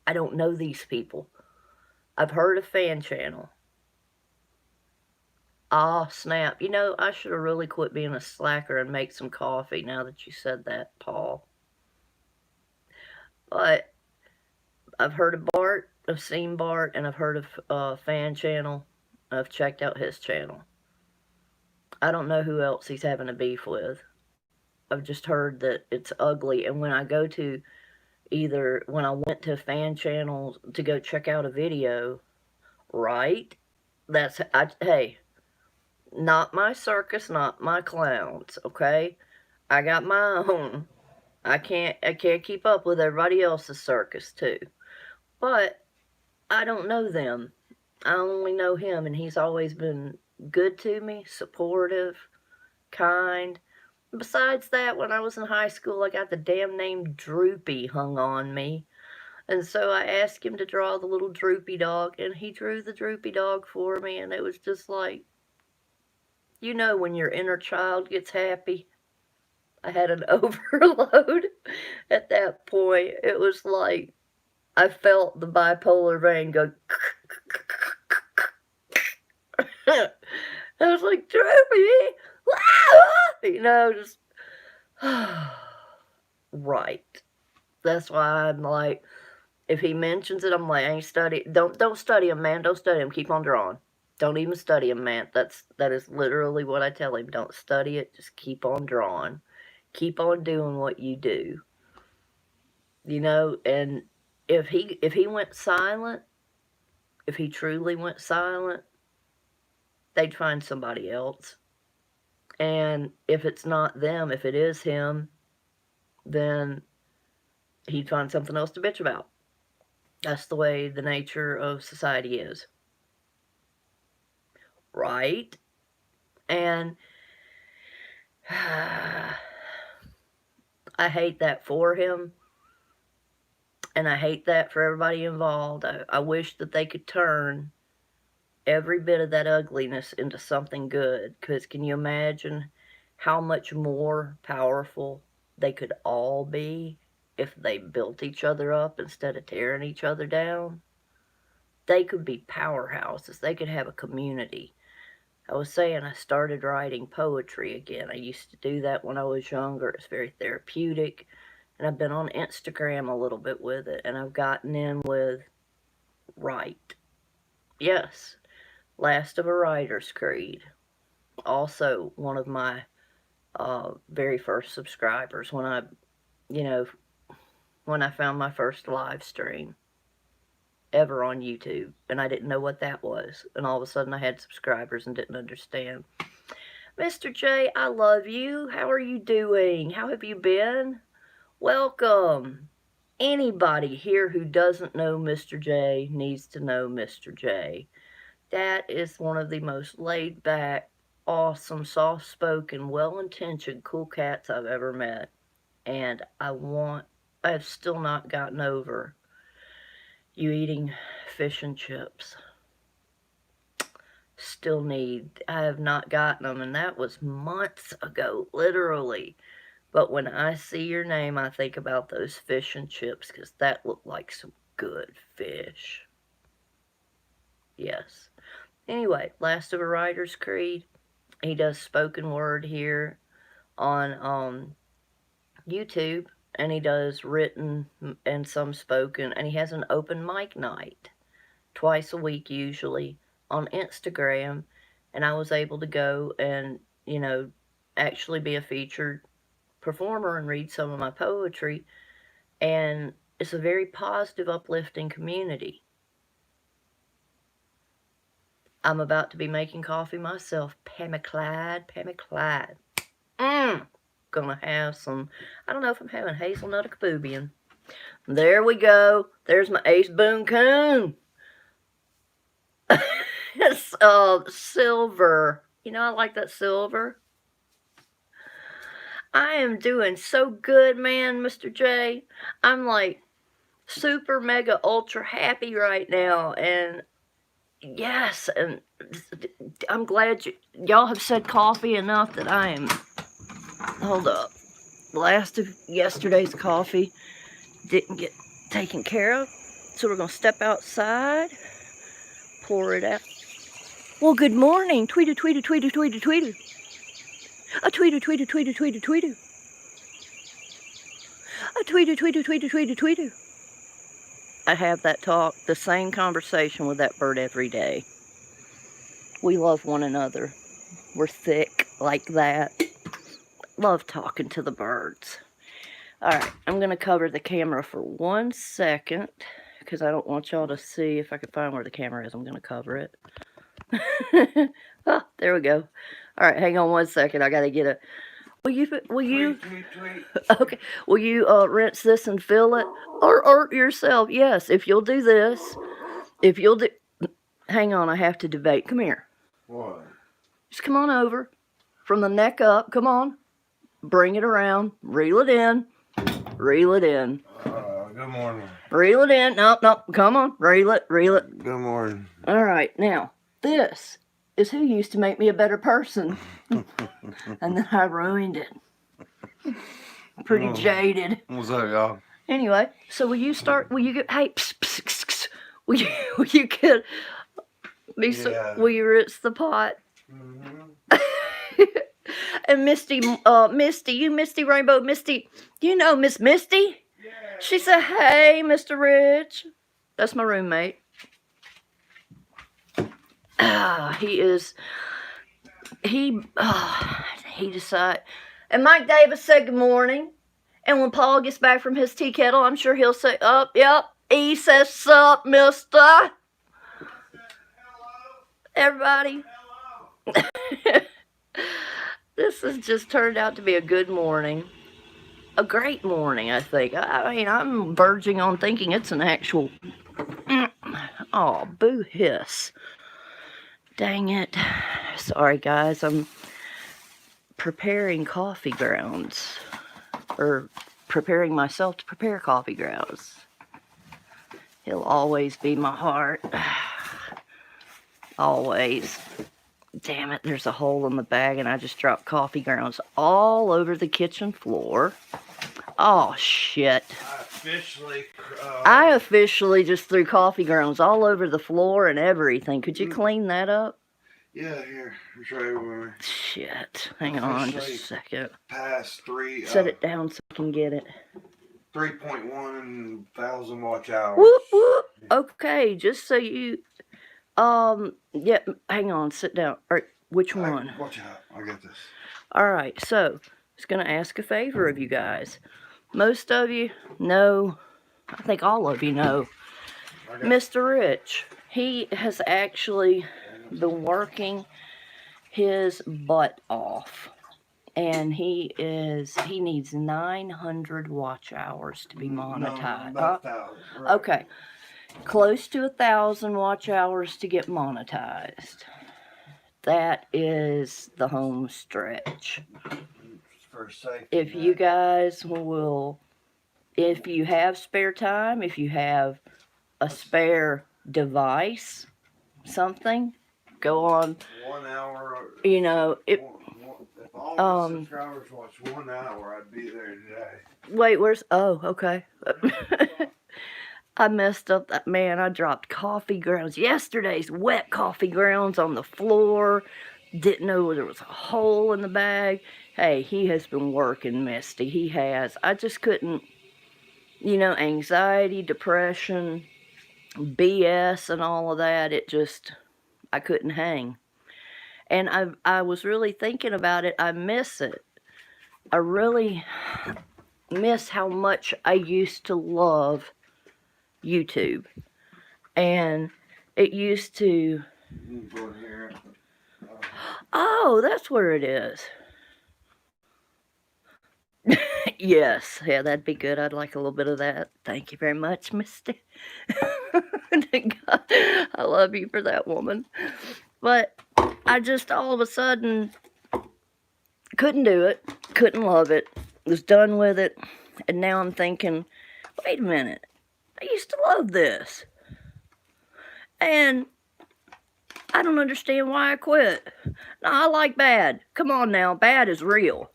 Speaker 1: I don't know these people. I've heard of Fan Channel. Ah, snap. You know, I should have really quit being a slacker and make some coffee now that you said that, Paul. But I've heard of Bart, I've seen Bart, and I've heard of Fan Channel. I've checked out his channel. I don't know who else he's having a beef with. I've just heard that it's ugly, and when I go to when I went to Fan Channel to go check out a video, right? Hey, not my circus, not my clowns, okay? I got my own. I can't keep up with everybody else's circus too. But I don't know them. I only know him, and he's always been good to me, supportive, kind. Besides that, when I was in high school, I got the damn name Droopy hung on me. And so I asked him to draw the little Droopy dog, and he drew the Droopy dog for me, and it was just like, you know, when your inner child gets happy. I had an overload at that point. It was like I felt the bipolar vein go. I was like, Droopy! You know, just. Right. That's why I'm like, if he mentions it, I'm like, I ain't study. Don't study him, man. Don't study him. Keep on drawing. Don't even study him, man. That is literally what I tell him. Don't study it. Just keep on drawing. Keep on doing what you do. You know, and if he went silent, if he truly went silent, they'd find somebody else. And if it's not them, if it is him, then he'd find something else to bitch about. That's the way the nature of society is. Right? And I hate that for him. And I hate that for everybody involved. I wish that they could turn every bit of that ugliness into something good. Because can you imagine how much more powerful they could all be if they built each other up instead of tearing each other down? They could be powerhouses. They could have a community. I was saying I started writing poetry again. I used to do that when I was younger. It's very therapeutic. And I've been on Instagram a little bit with it. And I've gotten in with write. Yes. Last of a Writer's Creed. Also one of my very first subscribers when I found my first live stream ever on YouTube, and I didn't know what that was, and all of a sudden I had subscribers and didn't understand. Mr. J, I love you. How are you doing? How have you been? Welcome. Anybody here who doesn't know Mr. J needs to know Mr. J. That is one of the most laid back, awesome, soft-spoken, well-intentioned, cool cats I've ever met. And I've still not gotten over you eating fish and chips. I have not gotten them, and that was months ago, literally. But when I see your name, I think about those fish and chips, because that looked like some good fish. Yes. Anyway, Last of a Writer's Creed. He does spoken word here on YouTube, and he does written and some spoken, and he has an open mic night twice a week usually on Instagram, and I was able to go and, actually be a featured performer and read some of my poetry, and it's a very positive, uplifting community. I'm about to be making coffee myself. Pammy Clyde. Gonna have some, I don't know if I'm having hazelnut or Kabubian. There we go. There's my Ace Boone Coon. It's silver. I like that silver. I am doing so good, man, Mr. J. I'm like super, mega, ultra happy right now. And yes, and I'm glad y'all have said coffee enough that I am. Hold up. The last of yesterday's coffee didn't get taken care of. So we're going to step outside, pour it out. Well, good morning. Tweeter. A tweeter. A tweeter. A tweeter. I have that talk, the same conversation with that bird every day. We love one another. We're thick like that. Love talking to the birds. Alright, I'm going to cover the camera for 1 second because I don't want y'all to see. If I can find where the camera is, I'm going to cover it. Oh, there we go. Alright, hang on 1 second. I got to get a... Will you...
Speaker 2: Tweet.
Speaker 1: Okay. Will you rinse this and fill it? Or yourself. Yes, if you'll do this. If you'll do... Hang on, I have to debate. Come here.
Speaker 2: What?
Speaker 1: Just come on over. From the neck up. Come on. Bring it around. Reel it in.
Speaker 2: Good morning.
Speaker 1: Reel it in. No. Come on. Reel it.
Speaker 2: Good morning.
Speaker 1: All right. Now, this is who used to make me a better person. And then I ruined it. Pretty jaded.
Speaker 2: What's up, y'all?
Speaker 1: Anyway, so will you get... Hey, psst. Will you get... Will you rinse the pot? Mm-hmm. And Misty, you Misty Rainbow, Misty, do you know Miss Misty? She said, hey, Mr. Rich. That's my roommate. He decided. And Mike Davis said good morning. And when Paul gets back from his tea kettle, I'm sure he'll say, oh, yep, he says, sup, mister. Everybody. This has just turned out to be a good morning. A great morning, I think. I mean, I'm verging on thinking it's an actual... Oh, boo hiss. Dang it. Sorry, guys. I'm preparing coffee grounds. Or preparing myself to prepare coffee grounds. He'll always be my heart. Always. Damn it, there's a hole in the bag and I just dropped coffee grounds all over the kitchen floor. Oh, shit. I officially just threw coffee grounds all over the floor and everything. Could you clean that up?
Speaker 2: Yeah, here. It's right over.
Speaker 1: Shit. Hang on just a second.
Speaker 2: Past 3.
Speaker 1: Set it down so I can get it.
Speaker 2: 3.1 thousand watch hours.
Speaker 1: Whoop, whoop. Okay, just so you... yeah, hang on, sit down. All right, which one?
Speaker 2: Watch out, I got this.
Speaker 1: All right, so I was going to ask a favor of you guys. Most of you know, I think all of you know, Mr. Rich. He has actually been working his butt off. And he needs 900 watch hours to be monetized.
Speaker 2: No, about 1,000. Right.
Speaker 1: Okay. Close to 1,000 watch hours to get monetized. That is the home stretch. If you guys will, if you have spare time, if you have a spare device, something, go on.
Speaker 2: 1 hour.
Speaker 1: You know,
Speaker 2: if all the subscribers watch 1 hour, I'd be there today.
Speaker 1: Wait, where's, oh, okay. I messed up that, man, I dropped coffee grounds, yesterday's wet coffee grounds on the floor. Didn't know there was a hole in the bag. Hey, he has been working, Misty. He has. I just couldn't, you know, anxiety, depression, BS and all of that. It just, I couldn't hang. And I was really thinking about it. I miss it. I really miss how much I used to love YouTube. And it used to... Oh, that's where it is. Yes, yeah, that'd be good. I'd like a little bit of that. Thank you very much, Misty. I love you for that, woman. But I just all of a sudden couldn't do it, couldn't love it, was done with it, and now I'm thinking, wait a minute, I used to love this. And I don't understand why I quit. No, I like bad. Come on now, bad is real.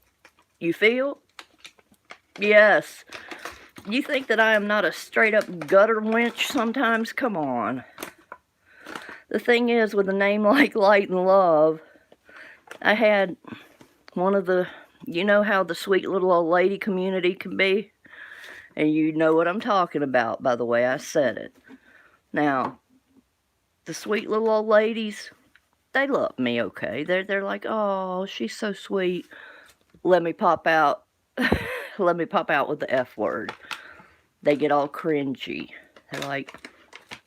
Speaker 1: You feel? Yes. You think that I am not a straight up gutter wench sometimes? Come on. The thing is, with a name like Light and Love, I had one of the, you know how the sweet little old lady community can be? And you know what I'm talking about by the way I said it. Now, the sweet little old ladies, they love me, okay? They're like, oh, she's so sweet. Let me pop out. Let me pop out with the F word. They get all cringy. They're like,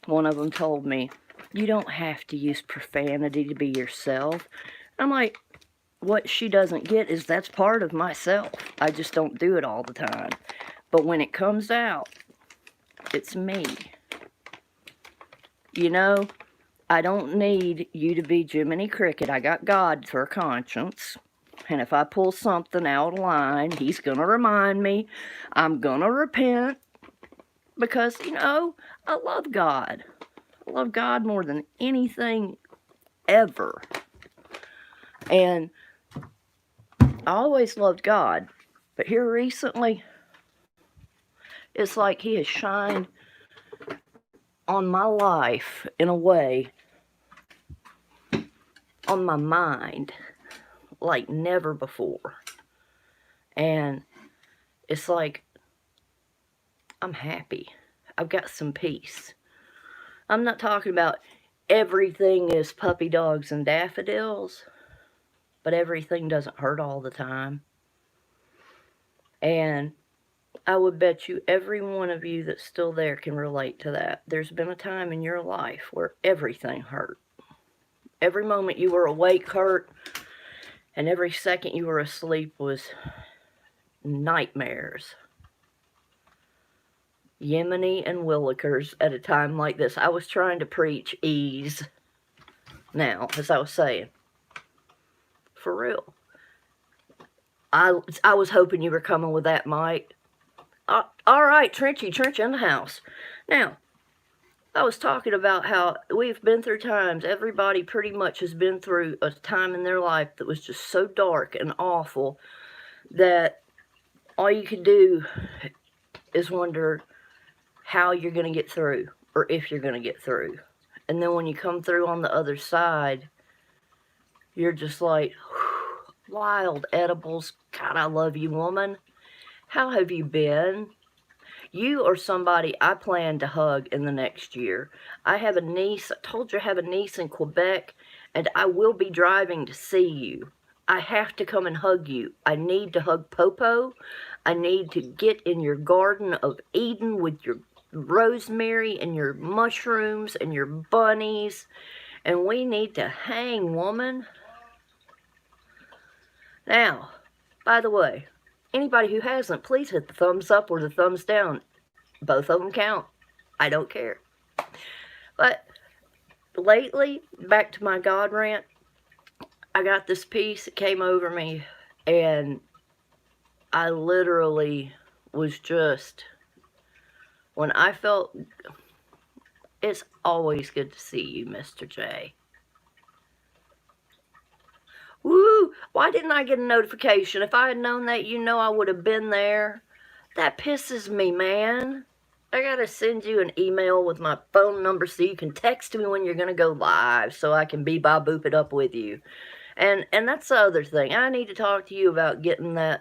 Speaker 1: one of them told me, you don't have to use profanity to be yourself. I'm like, what she doesn't get is that's part of myself. I just don't do it all the time. But when it comes out, it's me. You know, I don't need you to be Jiminy Cricket. I got God for a conscience. And if I pull something out of line, he's going to remind me. I'm going to repent. Because, you know, I love God. I love God more than anything ever. And I always loved God. But here recently, it's like he has shined on my life in a way, on my mind, like never before. And it's like I'm happy. I've got some peace. I'm not talking about everything is puppy dogs and daffodils, but everything doesn't hurt all the time. And I would bet you every one of you that's still there can relate to that. There's been a time in your life where everything hurt. Every moment you were awake hurt, and every second you were asleep was nightmares. Yemeni and Willikers at a time like this. I was trying to preach ease now, as I was saying. For real. I was hoping you were coming with that, Mike. All right, Trenchy in the house. Now, I was talking about how we've been through times. Everybody pretty much has been through a time in their life that was just so dark and awful that all you can do is wonder how you're going to get through, or if you're going to get through. And then when you come through on the other side, you're just like, Wild Edibles, God, I love you, woman. How have you been? You are somebody I plan to hug in the next year. I have a niece, I told you I have a niece in Quebec, and I will be driving to see you. I have to come and hug you. I need to hug Popo. I need to get in your Garden of Eden with your rosemary and your mushrooms and your bunnies. And we need to hang, woman. Now, by the way, anybody who hasn't, please hit the thumbs up or the thumbs down. Both of them count. I don't care. But lately, back to my God rant, I got this peace that came over me, and I literally was just, when I felt, it's always good to see you, Mr. J. Woo! Why didn't I get a notification? If I had known that, you know I would have been there. That pisses me, man. I gotta send you an email with my phone number so you can text me when you're gonna go live so I can boop it up with you. And that's the other thing. I need to talk to you about getting a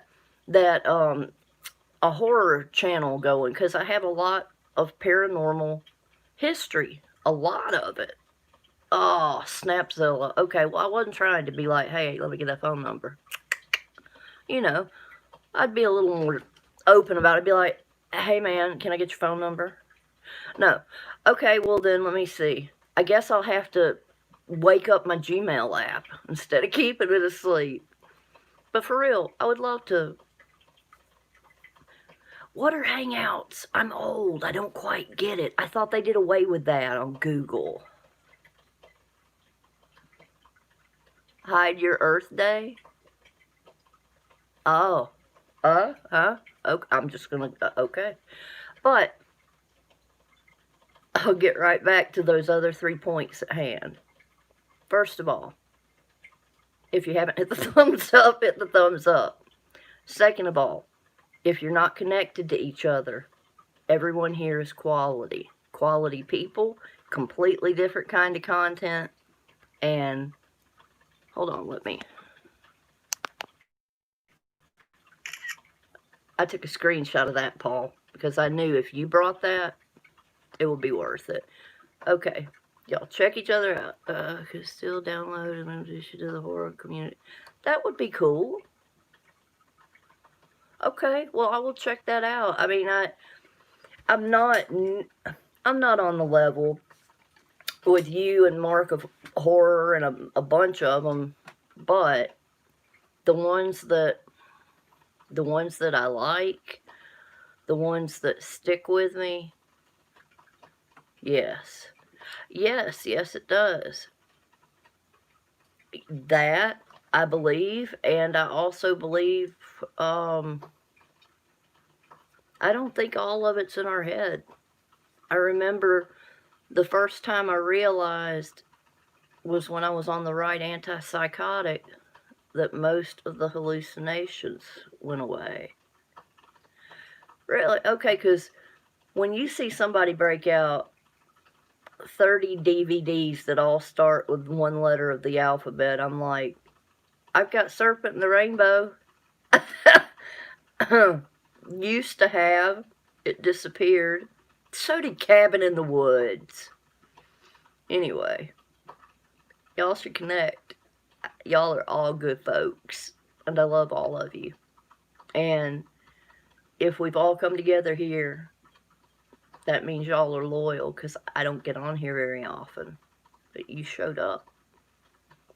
Speaker 1: horror channel going, because I have a lot of paranormal history. A lot of it. Oh, Snapzilla. Okay, well, I wasn't trying to be like, hey, let me get that phone number. You know, I'd be a little more open about it. I'd be like, hey, man, can I get your phone number? No. Okay, well, then, let me see. I guess I'll have to wake up my Gmail app instead of keeping it asleep. But for real, I would love to. What are Hangouts? I'm old. I don't quite get it. I thought they did away with that on Google. Hide your Earth Day? Oh. Okay, I'm just gonna, okay. But, I'll get right back to those other 3 points at hand. First of all, if you haven't hit the thumbs up, hit the thumbs up. Second of all, if you're not connected to each other, everyone here is quality. Quality people, completely different kind of content, and hold on, I took a screenshot of that, Paul, because I knew if you brought that, it would be worth it. Okay, y'all check each other out. Could still download an addition to the horror community. That would be cool. Okay, well, I will check that out. I mean, I'm not on the level with you and Mark of Horror and a bunch of them, but the ones that I like, the ones that stick with me, yes, it does. That I believe, and I also believe, I don't think all of it's in our head. I remember the first time I realized was when I was on the right antipsychotic that most of the hallucinations went away. Really? Okay, because when you see somebody break out 30 DVDs that all start with one letter of the alphabet, I'm like, I've got Serpent in the Rainbow. Used to have. It disappeared. So did Cabin in the Woods. Anyway, y'all should connect. Y'all are all good folks. And I love all of you. And if we've all come together here, that means y'all are loyal, because I don't get on here very often. But you showed up.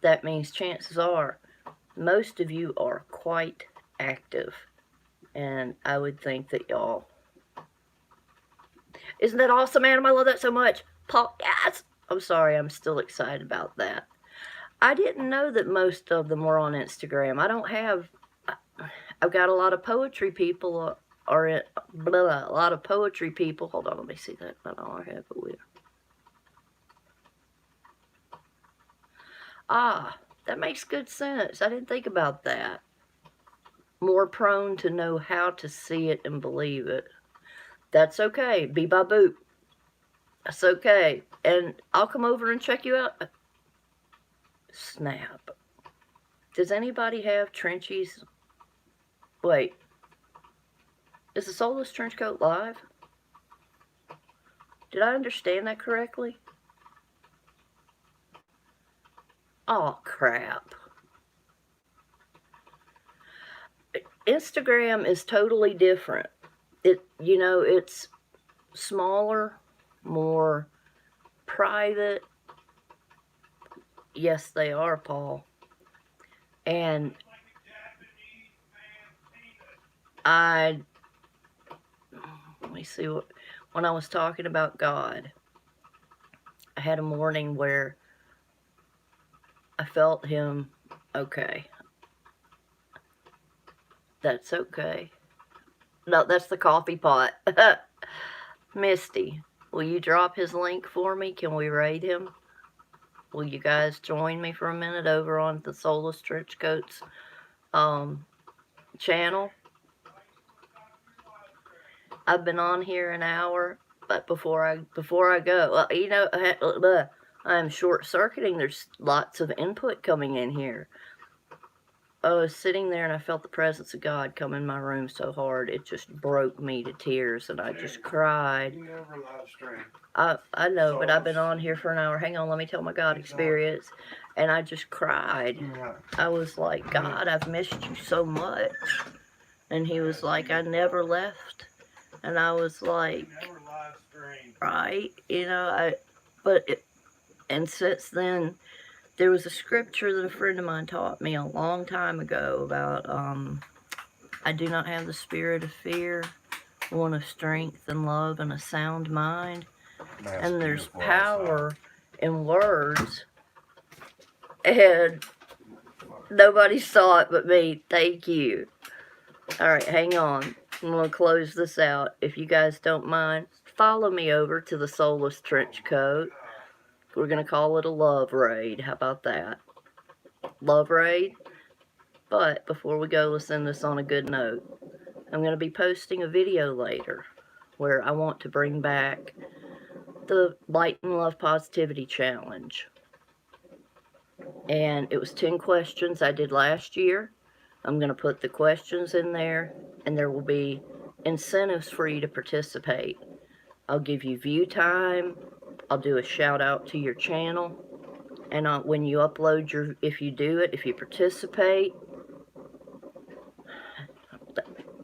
Speaker 1: That means chances are most of you are quite active. And I would think that y'all... Isn't that awesome, Adam? I love that so much. Paul, yes! I'm sorry, I'm still excited about that. I didn't know that most of them were on Instagram. I don't have... I've got a lot of poetry people, a lot of poetry people. Hold on, let me see that. I don't have it with. Ah, that makes good sense. I didn't think about that. More prone to know how to see it and believe it. That's okay. Be by boop. That's okay. And I'll come over and check you out. Snap. Does anybody have trenchies? Wait. Is the Soulless Trenchcoat live? Did I understand that correctly? Oh, crap. Instagram is totally different. It's smaller, more private. Yes, they are, Paul. And let me see when I was talking about God, I had a morning where I felt him. Okay. That's okay. No, that's the coffee pot. Misty, will you drop his link for me? Can we raid him? Will you guys join me for a minute over on the Soulless Trenchcoats channel? I've been on here an hour, but before I go, I'm short-circuiting. There's lots of input coming in here. I was sitting there and I felt the presence of God come in my room so hard, it just broke me to tears, and I just cried.
Speaker 2: You never live stream.
Speaker 1: I know, but I've been on here for an hour. Hang on, let me tell my God experience. And I just cried. I was like, God, I've missed you so much. And he was like, I never left. And I was like, right, and since then, there was a scripture that a friend of mine taught me a long time ago about, I do not have the spirit of fear, one of strength and love and a sound mind. And there's power in words. And nobody saw it but me. Thank you. Alright, hang on. I'm going to close this out. If you guys don't mind, follow me over to the Soulless Trenchcoat. We're going to call it a love raid. How about that? Love raid? But before we go, let's end this on a good note. I'm going to be posting a video later where I want to bring back the Light and Love Positivity Challenge. And it was 10 questions I did last year. I'm going to put the questions in there, and there will be incentives for you to participate. I'll give you view time. I'll do a shout out to your channel. And when you upload if you do it, if you participate.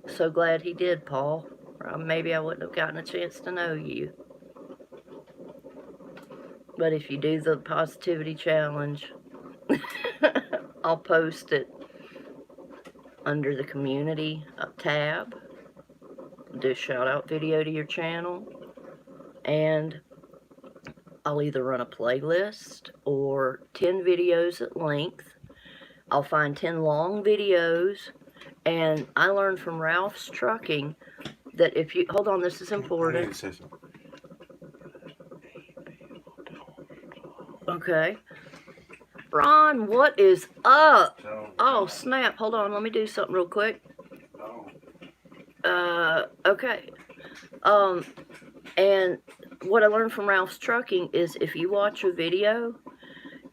Speaker 1: So glad he did, Paul. Or maybe I wouldn't have gotten a chance to know you. But if you do the Positivity Challenge, I'll post it under the community tab. Do a shout out video to your channel. And I'll either run a playlist or 10 videos at length. I'll find 10 long videos. And I learned from Ralph's Trucking that if you... Hold on, this is important. Okay. Ron, what is up? Oh, snap. Hold on, let me do something real quick. Okay. And what I learned from Ralph's Trucking is if you watch a video,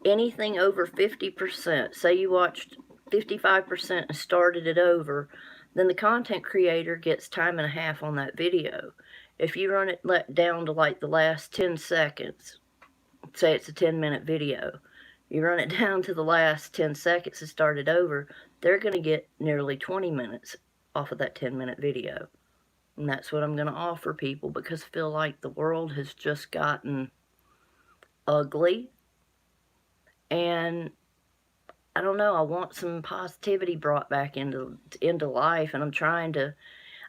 Speaker 1: anything over 50%, say you watched 55% and started it over, then the content creator gets time and a half on that video. If you run it down to like the last 10 seconds, say it's a 10-minute video, you run it down to the last 10 seconds and start it over, they're going to get nearly 20 minutes off of that 10-minute video. And that's what I'm going to offer people, because I feel like the world has just gotten ugly. And I don't know, I want some positivity brought back into life, and I'm trying to.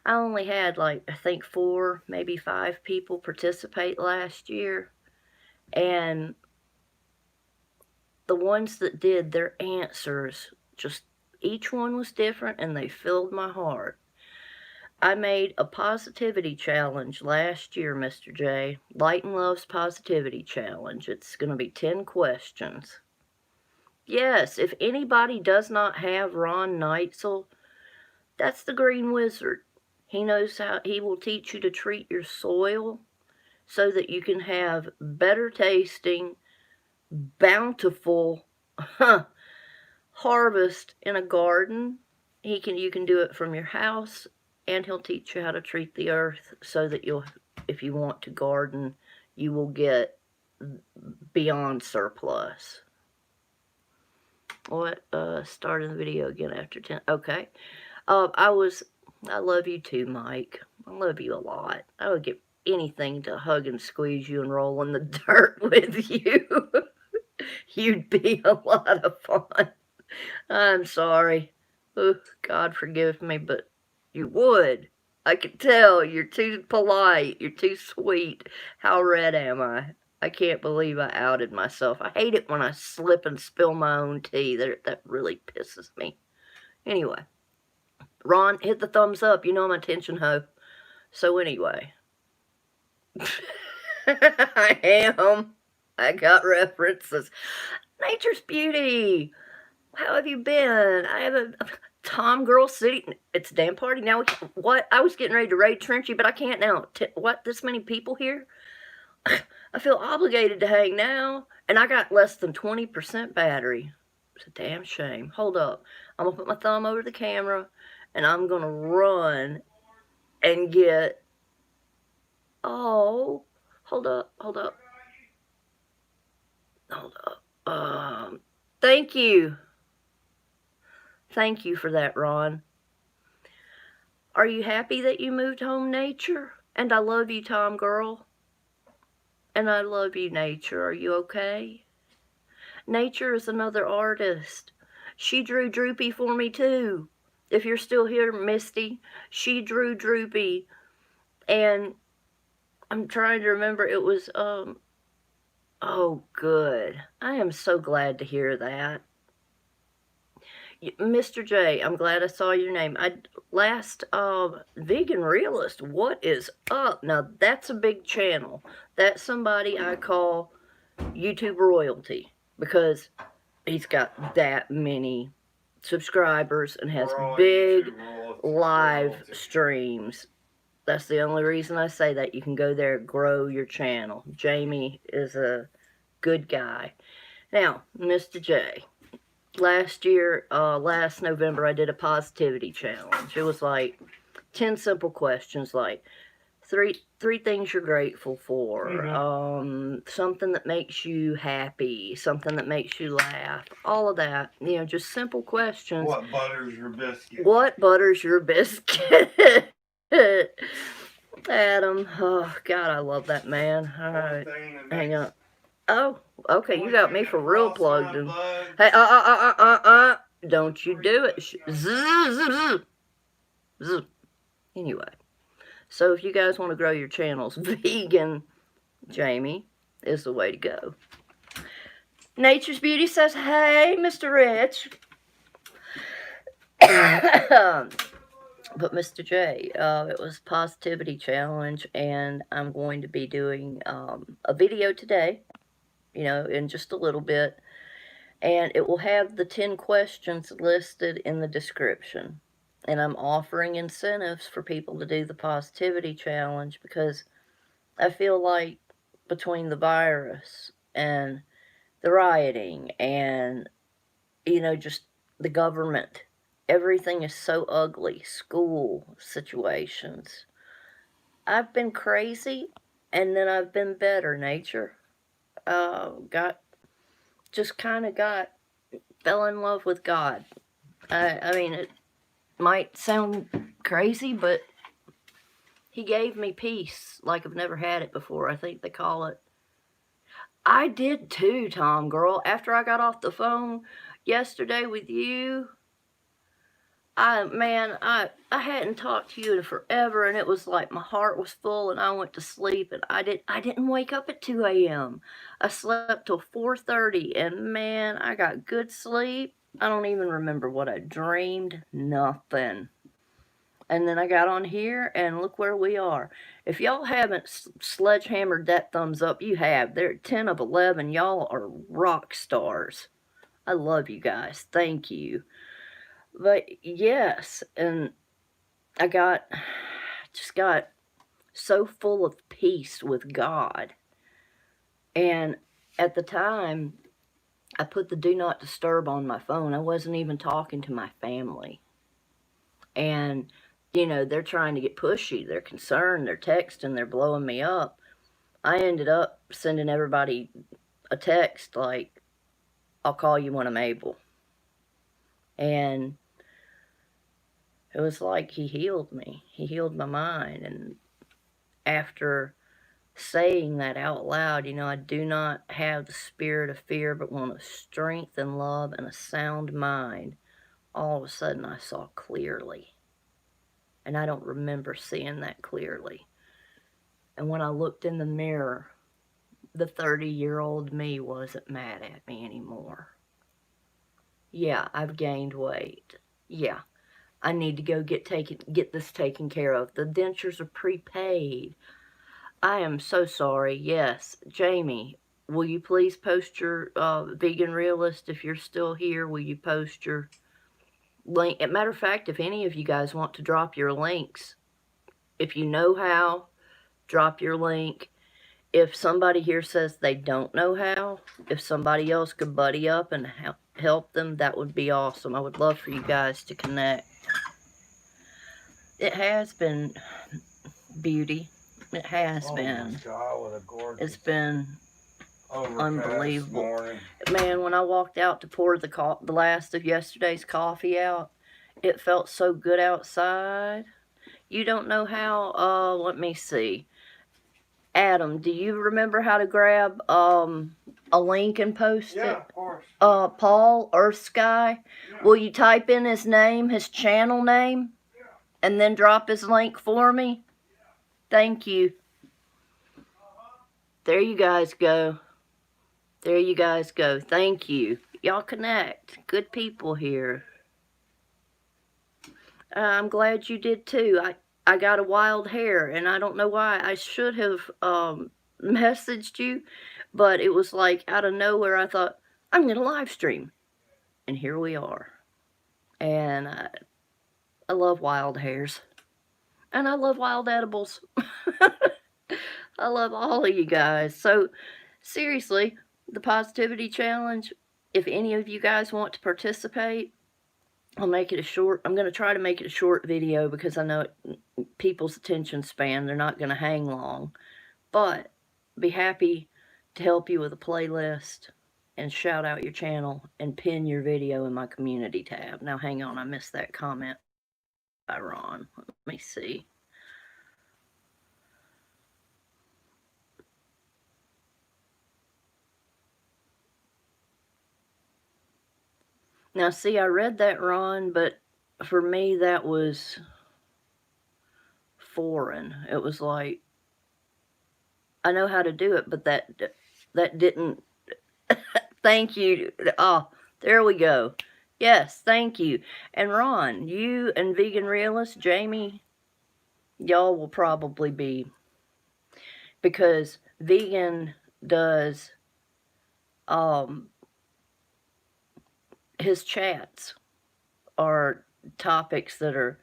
Speaker 1: I only had like, I think 4, maybe 5 people participate last year, and the ones that did, their answers, just each one was different, and they filled my heart. I made a positivity challenge last year, Mr. J. Light and Love's Positivity Challenge. It's going to be 10 questions. Yes, if anybody does not have Ron Neitzel, that's the Green Wizard. He knows how. He will teach you to treat your soil so that you can have better tasting, bountiful harvest in a garden. You can do it from your house, and he'll teach you how to treat the earth so that if you want to garden, you will get beyond surplus. What? Starting the video again after 10. Okay. I love you too, Mike. I love you a lot. I would give anything to hug and squeeze you and roll in the dirt with you. You'd be a lot of fun. I'm sorry. Ooh, God forgive me, but you would. I can tell. You're too polite. You're too sweet. How red am I? I can't believe I outed myself. I hate it when I slip and spill my own tea. That really pisses me. Anyway, Ron, hit the thumbs up. You know I'm a attention hoe. So anyway, I am. I got references. Nature's Beauty. How have you been? I have a Tom Girl City. It's a damn party now. What? I was getting ready to raid Trenchy, but I can't now. What? This many people here? I feel obligated to hang now, and I got less than 20% battery. It's a damn shame. Hold up. I'm going to put my thumb over the camera, and I'm going to run and get... Oh, hold up. Thank you. Thank you for that, Ron. Are you happy that you moved home, Nature? And I love you, Tom Girl. And I love you, Nature. Are you okay? Nature is another artist. She drew Droopy for me, too. If you're still here, Misty, she drew Droopy. And I'm trying to remember, it was, oh, good. I am so glad to hear that. Mr. J, I'm glad I saw your name. Last Vegan Realist, what is up? Now, that's a big channel. That's somebody I call YouTube royalty, because he's got that many subscribers and has big live streams. That's the only reason I say that. You can go there, grow your channel. Jamie is a good guy. Now, Mr. J, last November, I did a positivity challenge. It was like 10 simple questions, like three things you're grateful for, something that makes you happy, something that makes you laugh, all of that. You know, just simple questions.
Speaker 2: What butters your biscuit?
Speaker 1: What butters your biscuit? Adam, oh God, I love that man. All right, hang on. Oh, okay, you got me for real plugged in. Hey, don't you do it. Anyway, so if you guys want to grow your channels, vegan Jamie is the way to go. Nature's Beauty says, hey, Mr. Rich. But Mr. J, it was Positivity Challenge, and I'm going to be doing a video today, you know, in just a little bit, and it will have the 10 questions listed in the description. And I'm offering incentives for people to do the Positivity Challenge, because I feel like between the virus and the rioting and, you know, just the government, everything is so ugly. School situations. I've been crazy, and then I've been better, nature. Fell in love with God. I mean, it might sound crazy, but he gave me peace like I've never had it before. I think they call it. I did too, Tom, girl. After I got off the phone yesterday with you, I hadn't talked to you in forever, and it was like my heart was full, and I went to sleep, and I didn't wake up at 2 a.m. I slept till 4:30, and man, I got good sleep. I don't even remember what I dreamed. Nothing. And then I got on here, and look where we are. If y'all haven't sledgehammered that thumbs up, you have. They're 10 of 11. Y'all are rock stars. I love you guys. Thank you. But yes, and I just got so full of peace with God. And at the time, I put the do not disturb on my phone. I wasn't even talking to my family. And, you know, they're trying to get pushy. They're concerned. They're texting. They're blowing me up. I ended up sending everybody a text like, I'll call you when I'm able. And it was like he healed me. He healed my mind. And after saying that out loud, you know, I do not have the spirit of fear, but want a strength and love and a sound mind. All of a sudden, I saw clearly. And I don't remember seeing that clearly. And when I looked in the mirror, the 30-year-old me wasn't mad at me anymore. Yeah, I've gained weight. Yeah. I need to go get this taken care of. The dentures are prepaid. I am so sorry. Yes, Jamie, will you please post your Vegan Realist if you're still here? Will you post your link? As a matter of fact, if any of you guys want to drop your links, if you know how, drop your link. If somebody here says they don't know how, if somebody else could buddy up and help them, that would be awesome. I would love for you guys to connect. It has been beauty. It has been.
Speaker 2: My God, what a gorgeous.
Speaker 1: It's been unbelievable.
Speaker 2: Morning.
Speaker 1: Man, when I walked out to pour the last of yesterday's coffee out, it felt so good outside. You don't know how, let me see. Adam, do you remember how to grab a link and post it?
Speaker 2: Yeah, of course.
Speaker 1: Paul Earth Sky.
Speaker 2: Yeah.
Speaker 1: Will you type in his name, his channel name, and then drop his link for me? Thank you. There you guys go. There you guys go. Thank you. Y'all connect. Good people here. I'm glad you did too. I got a wild hair, and I don't know why. I should have messaged you, but it was like out of nowhere. I thought, I'm going to live stream. And here we are. And I love wild hairs. And I love wild edibles. I love all of you guys. So, seriously, the Positivity Challenge, if any of you guys want to participate, I'll make it a short. I'm going to try to make it a short video because I know people's attention span, they're not going to hang long. But be happy to help you with a playlist and shout out your channel and pin your video in my community tab. Now, hang on. I missed that comment by Ron. Let me see. Now, see, I read that, Ron, but for me, that was foreign. It was like, I know how to do it, but that didn't. Thank you. Oh, there we go. Yes, thank you. And Ron, you and Vegan Realist, Jamie, y'all will probably be, because Vegan does his chats are topics that are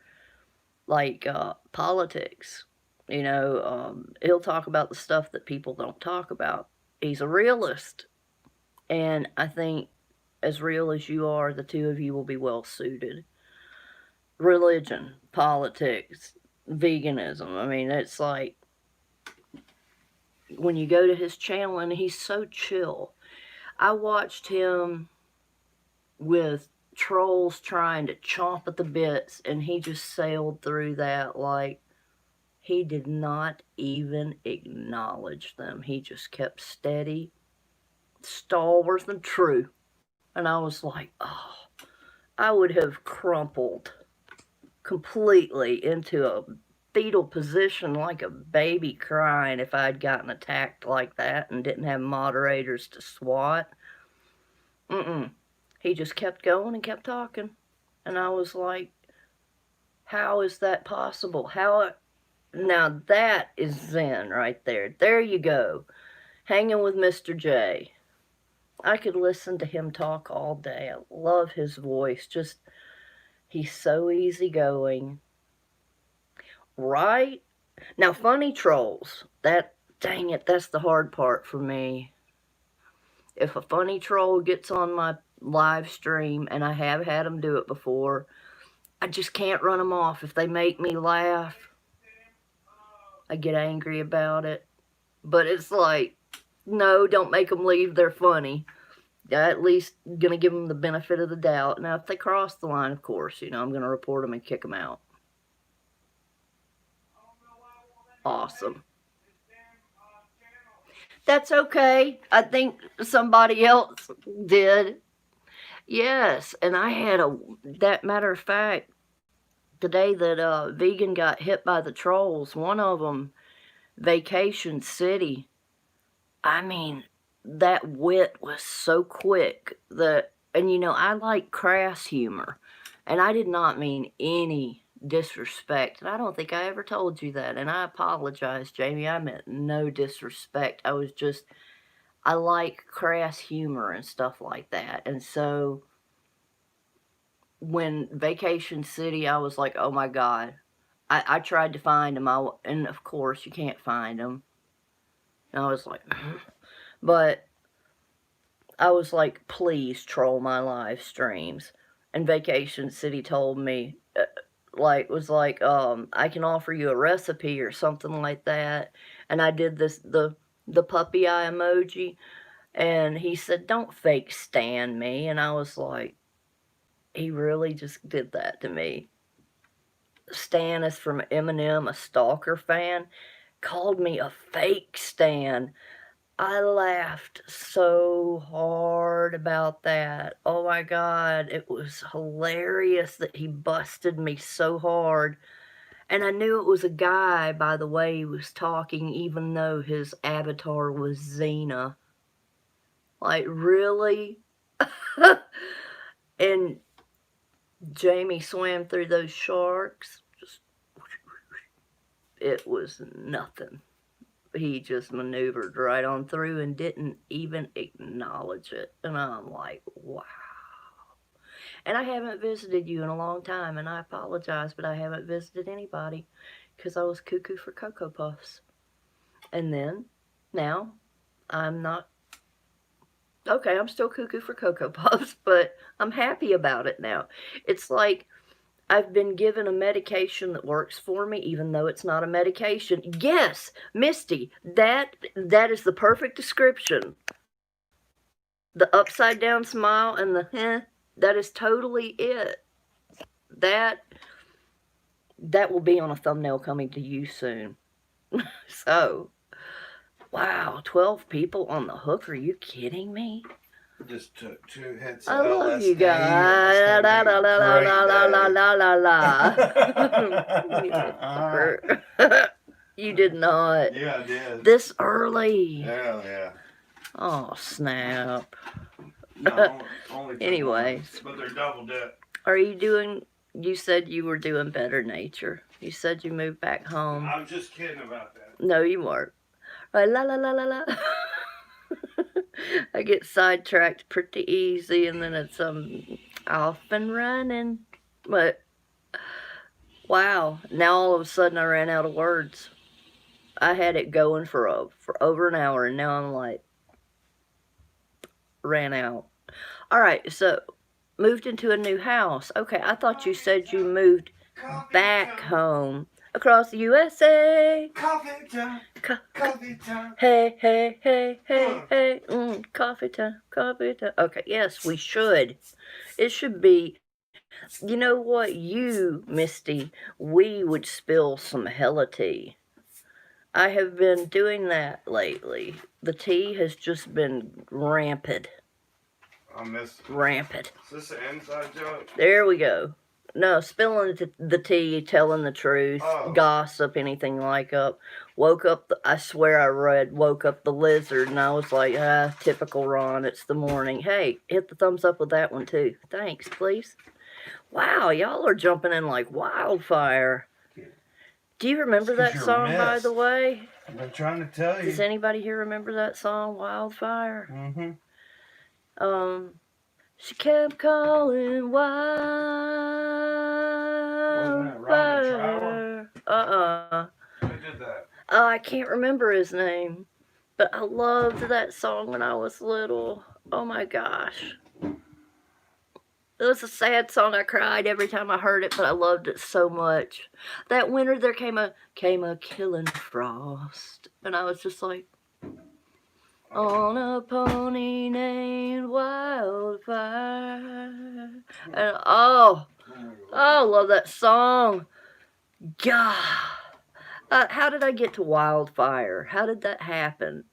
Speaker 1: like politics. You know, he'll talk about the stuff that people don't talk about. He's a realist. And I think as real as you are, the two of you will be well suited. religion, politics, veganism. I mean, it's like when you go to his channel and he's so chill. I watched him with trolls trying to chomp at the bits, and he just sailed through that like he did not even acknowledge them. He just kept steady, stalwart, and true. And I was like, oh, I would have crumpled completely into a fetal position like a baby crying if I'd gotten attacked like that and didn't have moderators to swat. He just kept going and kept talking. And I was like, how is that possible? How? Now that is Zen right there. There you go. Hanging with Mr. J. I could listen to him talk all day. I love his voice. Just, he's so easygoing. Right? Now, funny trolls. Dang it, that's the hard part for me. If a funny troll gets on my live stream, and I have had them do it before, I just can't run them off. If they make me laugh, I get angry about it. But it's like, no, don't make them leave. They're funny. I at least going to give them the benefit of the doubt. Now, if they cross the line, of course, I'm going to report them and kick them out. Awesome. That's okay. I think somebody else did. Yes, and I had that matter of fact, the day that Vegan got hit by the trolls, one of them, Vacation City, I mean, that wit was so quick that, and I like crass humor, and I did not mean any disrespect, and I don't think I ever told you that, and I apologize, Jamie, I meant no disrespect. I like crass humor and stuff like that, and so when Vacation City, I was like, oh my God. I tried to find him, and of course you can't find him. And I was like, but I was like, please troll my live streams. And Vacation City told me, I can offer you a recipe or something like that. And I did the puppy eye emoji. And he said, don't fake stan me. And I was like, he really just did that to me. Stan is from Eminem, a stalker fan, called me a fake Stan. I laughed so hard about that. Oh my God, it was hilarious that he busted me so hard. And I knew it was a guy by the way he was talking, even though his avatar was Xena. Like, really? And Jamie swam through those sharks. It was nothing. He just maneuvered right on through and didn't even acknowledge it. And I'm like, wow. And I haven't visited you in a long time, and I apologize, but I haven't visited anybody because I was cuckoo for Cocoa Puffs. And then, now, I'm not. Okay, I'm still cuckoo for Cocoa Puffs, but I'm happy about it now. It's like I've been given a medication that works for me, even though it's not a medication. Yes, Misty, that is the perfect description. The upside down smile and the that is totally it. That will be on a thumbnail coming to you soon. So, wow, 12 people on the hook. Are you kidding me?
Speaker 2: Just took 2 hits
Speaker 1: I
Speaker 2: of
Speaker 1: love
Speaker 2: LSD.
Speaker 1: you guys. La la la la la la la la la. You did not.
Speaker 2: Yeah, I did.
Speaker 1: This early.
Speaker 2: Yeah.
Speaker 1: Oh, snap.
Speaker 2: No, only
Speaker 1: Anyways.
Speaker 2: but they're double dip.
Speaker 1: Are you doing, you said you were doing better, Nature. You said you moved back home.
Speaker 2: I'm just kidding about that.
Speaker 1: No, you weren't. Right, la la la la la. I get sidetracked pretty easy, and then it's off and running. But wow, now all of a sudden I ran out of words. I had it going for over an hour, and now I'm like ran out. All right, so moved into a new house. Okay, I thought you said you moved
Speaker 2: Coffee
Speaker 1: back
Speaker 2: time.
Speaker 1: home across the USA.
Speaker 2: Coffee time. Coffee time.
Speaker 1: Hey, hey, hey, hey, hey. Coffee time, coffee time. Okay, yes, we should. It should be. You know what, you, Misty, we would spill some hella tea. I have been doing that lately. The tea has just been rampant.
Speaker 2: I missed it.
Speaker 1: Rampant.
Speaker 2: Is this an inside joke?
Speaker 1: There we go. No, spilling the tea, telling the truth,
Speaker 2: Oh.
Speaker 1: gossip, anything like up. Woke up, I swear I read, woke up the lizard, and I was like, typical Ron, it's the morning. Hey, hit the thumbs up with that one too. Thanks, please. Wow, y'all are jumping in like wildfire. Do you remember
Speaker 2: It's 'cause
Speaker 1: that
Speaker 2: you're
Speaker 1: song, by
Speaker 2: missed.
Speaker 1: the way?
Speaker 2: I've been trying to tell you.
Speaker 1: Does anybody here remember that song, Wildfire?
Speaker 2: Mm-hmm.
Speaker 1: She kept calling
Speaker 2: Trower?
Speaker 1: Wildfire.
Speaker 2: Who did that?
Speaker 1: I can't remember his name, but I loved that song when I was little. Oh my gosh. It was a sad song. I cried every time I heard it, but I loved it so much. That winter there came a killing frost, and I was just like, on a pony named Wildfire. And oh, I love that song. God. How did I get to Wildfire? How did that happen?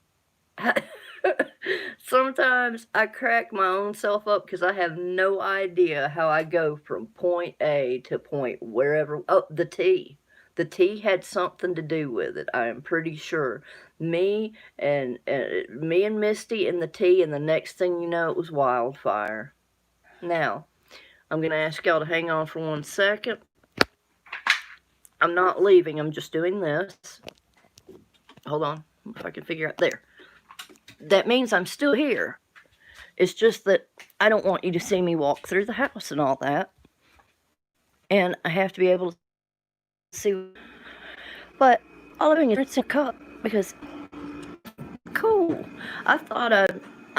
Speaker 1: Sometimes I crack my own self up because I have no idea how I go from point A to point wherever. Oh, the tea. The tea had something to do with it. I am pretty sure. Me and Misty and the tea, and the next thing you know, it was Wildfire. Now, I'm gonna ask y'all to hang on for 1 second. I'm not leaving. I'm just doing this. Hold on, if I can figure out there. That means I'm still here. It's just that I don't want you to see me walk through the house and all that. And I have to be able to see. But all I'm doing is rinse a cup because, cool. I thought I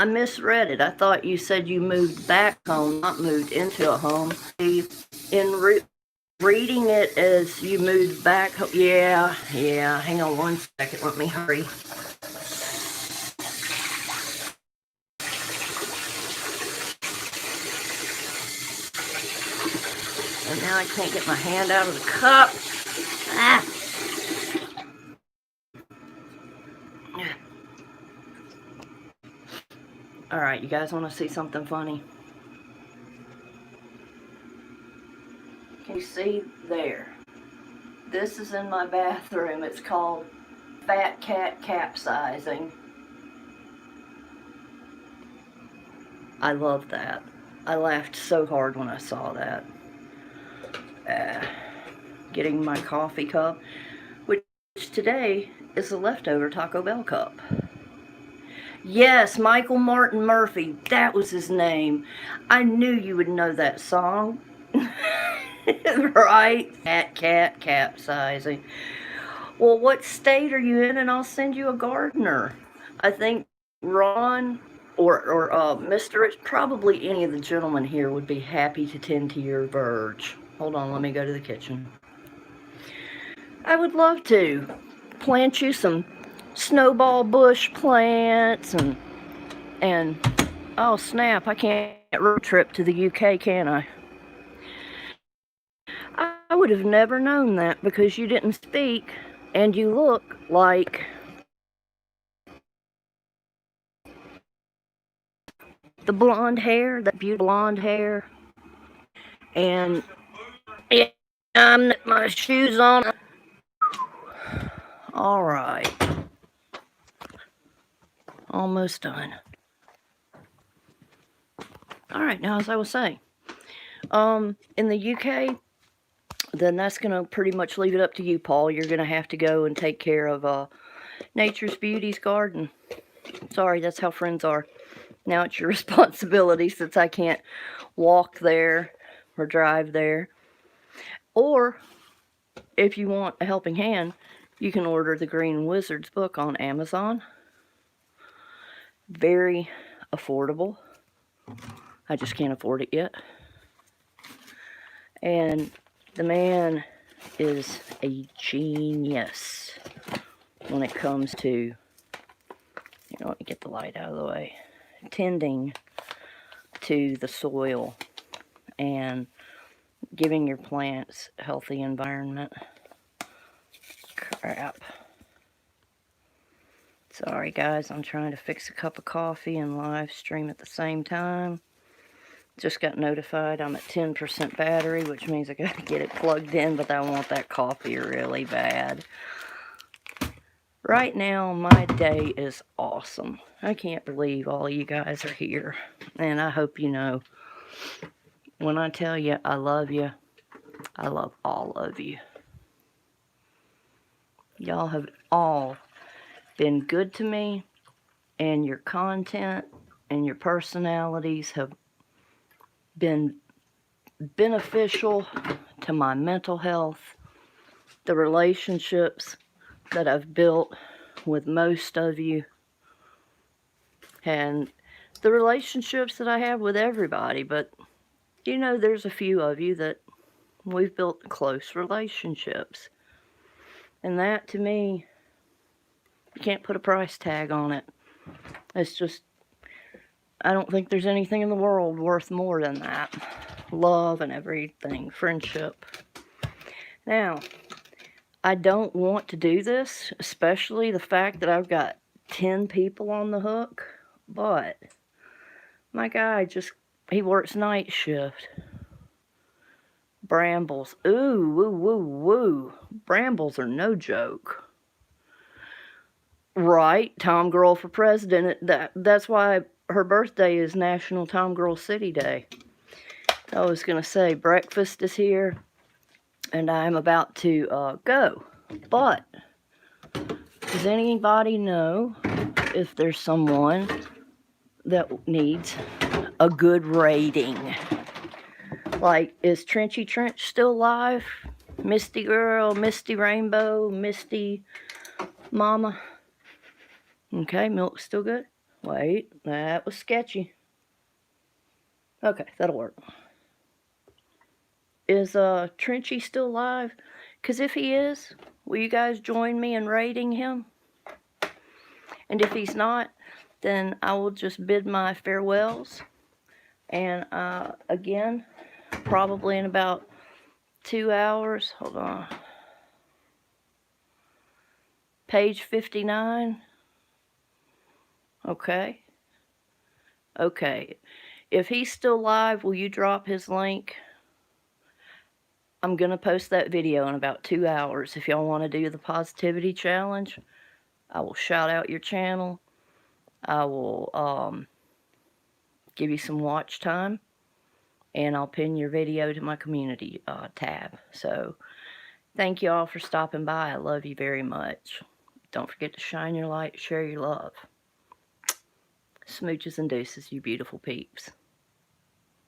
Speaker 1: misread it. I thought you said you moved back home, not moved into a home. In reading it as you moved back home. Yeah. Hang on 1 second. Let me hurry. And now I can't get my hand out of the cup. All right, you guys want to see something funny? Can you see there? This is in my bathroom. It's called Fat Cat Capsizing. I love that. I laughed so hard when I saw that. Getting my coffee cup, which today is a leftover Taco Bell cup. Yes, Michael Martin Murphey, that was his name. I knew you would know that song. Right? Fat Cat Capsizing. Well, what state are you in? And I'll send you a gardener. I think Ron or Mr. Rich, probably any of the gentlemen here would be happy to tend to your verge. Hold on, let me go to the kitchen. I would love to plant you some snowball bush plants and oh snap, I can't road trip to the UK, can I? I would have never known that because you didn't speak and you look like the blonde hair, that beautiful blonde hair. And yeah, I'm my shoes on. All right. Almost done. All right, now as I was saying, in the UK, then that's going to pretty much leave it up to you, Paul. You're going to have to go and take care of Nature's Beauty's garden. Sorry, that's how friends are. Now it's your responsibility since I can't walk there or drive there. Or, if you want a helping hand, you can order the Green Wizard's book on Amazon. Very affordable. I just can't afford it yet. And the man is a genius when it comes to, you know, let me get the light out of the way, tending to the soil and giving your plants a healthy environment. Crap. Sorry guys, I'm trying to fix a cup of coffee and live stream at the same time. Just got notified I'm at 10% battery, which means I gotta get it plugged in, but I want that coffee really bad. Right now, my day is awesome. I can't believe all you guys are here. And I hope you know, when I tell you I love you, I love all of you. Y'all have all been good to me, and your content and your personalities have been beneficial to my mental health, the relationships that I've built with most of you, and the relationships that I have with everybody. But you know, there's a few of you that we've built close relationships, and that to me, you can't put a price tag on it. It's just, I don't think there's anything in the world worth more than that. Love and everything, friendship. Now, I don't want to do this, especially the fact that I've got 10 people on the hook, but my guy he works night shift. Brambles. Ooh, woo, woo, woo. Brambles are no joke. Right, Tom Girl for President. That's why her birthday is National Tom Girl City Day. I was going to say, breakfast is here, and I'm about to go. But, does anybody know if there's someone that needs a good rating? Like, is Trenchy Trench still alive? Misty Girl, Misty Rainbow, Misty Mama? Okay, milk's still good. Wait, that was sketchy. Okay, that'll work. Is Trenchy still alive? Because if he is, will you guys join me in rating him? And if he's not, then I will just bid my farewells. And again, probably in about 2 hours. Hold on. Page 59. Okay. Okay. If he's still live, will you drop his link? I'm going to post that video in about 2 hours. If y'all want to do the positivity challenge, I will shout out your channel. I will give you some watch time. And I'll pin your video to my community tab. So, thank you all for stopping by. I love you very much. Don't forget to shine your light, share your love. Smooches and deuces, you beautiful peeps.